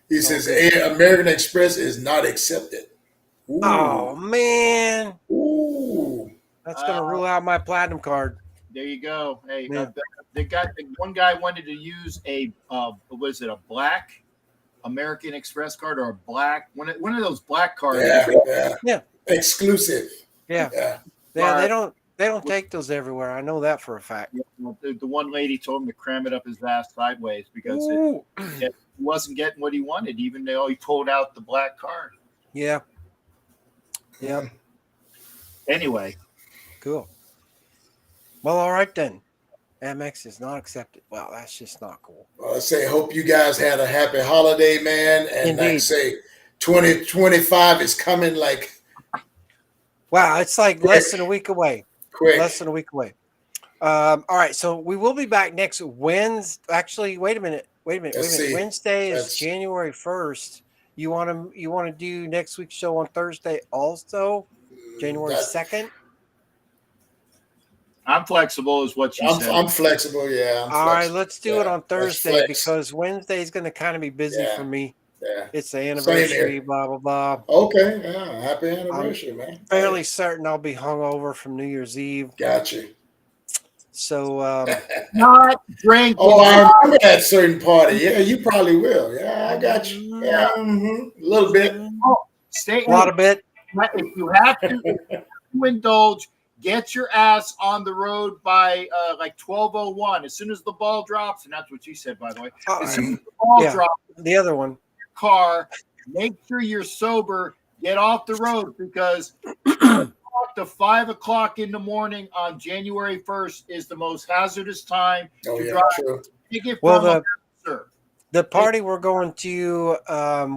He says American Express is not accepted. Ooh. Oh, man. Ooh. That's going to rule out my platinum card. there you go. Hey, Yeah. one guy wanted to use a what is it? A black American Express card or a black one of those black cards? Yeah. Exclusive. Yeah. Yeah. Yeah, they don't take those everywhere. I know that for a fact. The one lady told him to cram it up his ass sideways because Ooh. he wasn't getting what he wanted, even though he pulled out the black card. Yeah. Yep. Anyway, Cool. Well, all right then. Amex is not accepted. Wow, that's just not cool. Well, I say, hope you guys had a happy holiday, man. And like I Indeed. say, 2025 is coming like Wow, it's like less than a week away. quick. Less than a week away. All right, so we will be back next Wednesday. Actually, wait a minute. Let's see. Wednesday is That's- January 1st. You want to do next week's show on Thursday also, January That- 2nd? I'm flexible, is what she said. I'm flexible, yeah. I'm All right, flexible. let's do it Yeah, on let's Thursday flex. because Wednesday is going to kind of be busy Yeah. for me. Yeah. It's the here. anniversary, blah, blah, blah. Okay, yeah. Happy anniversary, man. Fairly certain I'll be hungover from New Year's Eve. Got you. So, Not drinking. Oh, I remember that certain party. Yeah, you probably will. Yeah, I got you. Yeah, a little bit. Stay a lot of bit. if you have to indulge, get your ass on the road by like 12:01. As soon as the ball drops, and that's what she said, by the way. As soon as the ball Yeah. drops, The other one. car, make sure you're sober. Get off the road because to 5 o'clock in the morning on January 1st is the most hazardous time Oh, to yeah, drive. true. Take it Well, from a the officer. the party we're going to,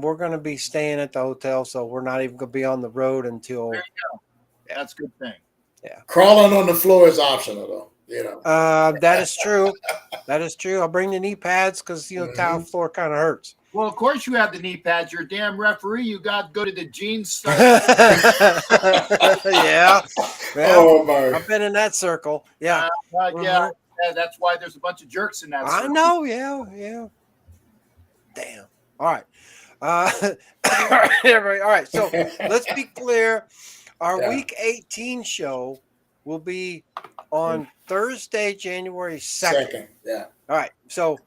we're going to be staying at the hotel, so we're not even going to be on the road until. There you go. That's a good thing. Crawling on the floor is optional, though. You know. That is true. That is true. I'll bring the knee pads because tile floor kind of hurts. Well, of course you have the knee pads. You're a damn referee. You got to go to the jeans store. Yeah. Well, Oh my! I've been in that circle. Yeah. Yeah, that's why there's a bunch of jerks in that. I circle. know. Yeah. Damn. All right. Everybody, all right. So let's be clear. Our Yeah. week 18 show will be on Thursday, January 2nd. Second, yeah. All right. So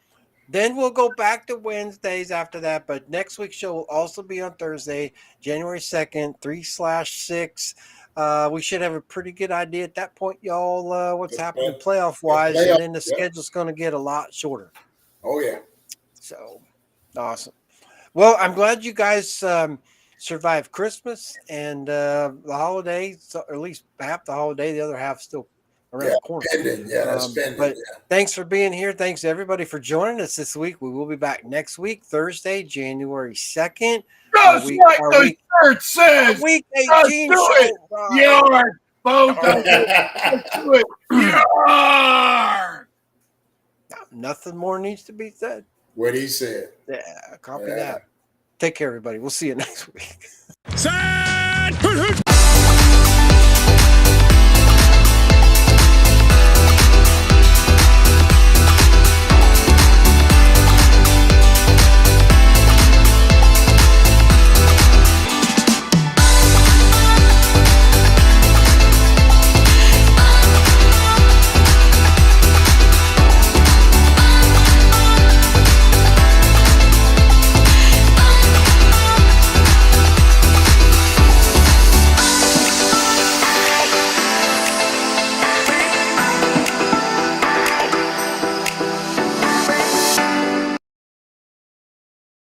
then we'll go back to Wednesdays after that. But next week's show will also be on Thursday, January 2nd, 3/6. We should have a pretty good idea at that point, y'all, what's Yeah. happening playoff wise. Playoff, And then the yeah. schedule's going to get a lot shorter. Oh yeah. So awesome. Well, I'm glad you guys survived Christmas and the holidays, or at least half the holiday. The other half still around the corner. Pending. Yeah, that's pending. But Yeah. thanks for being here. Thanks everybody for joining us this week. We will be back next week, Thursday, January 2nd. Just week- like our the week- shirt says. Week Just 18 do show. it. Right. You're both of you. Do it. Yarr! Nothing more needs to be said. What he said. Yeah, copy Yeah. that. Take care, everybody. We'll see you next week. Set!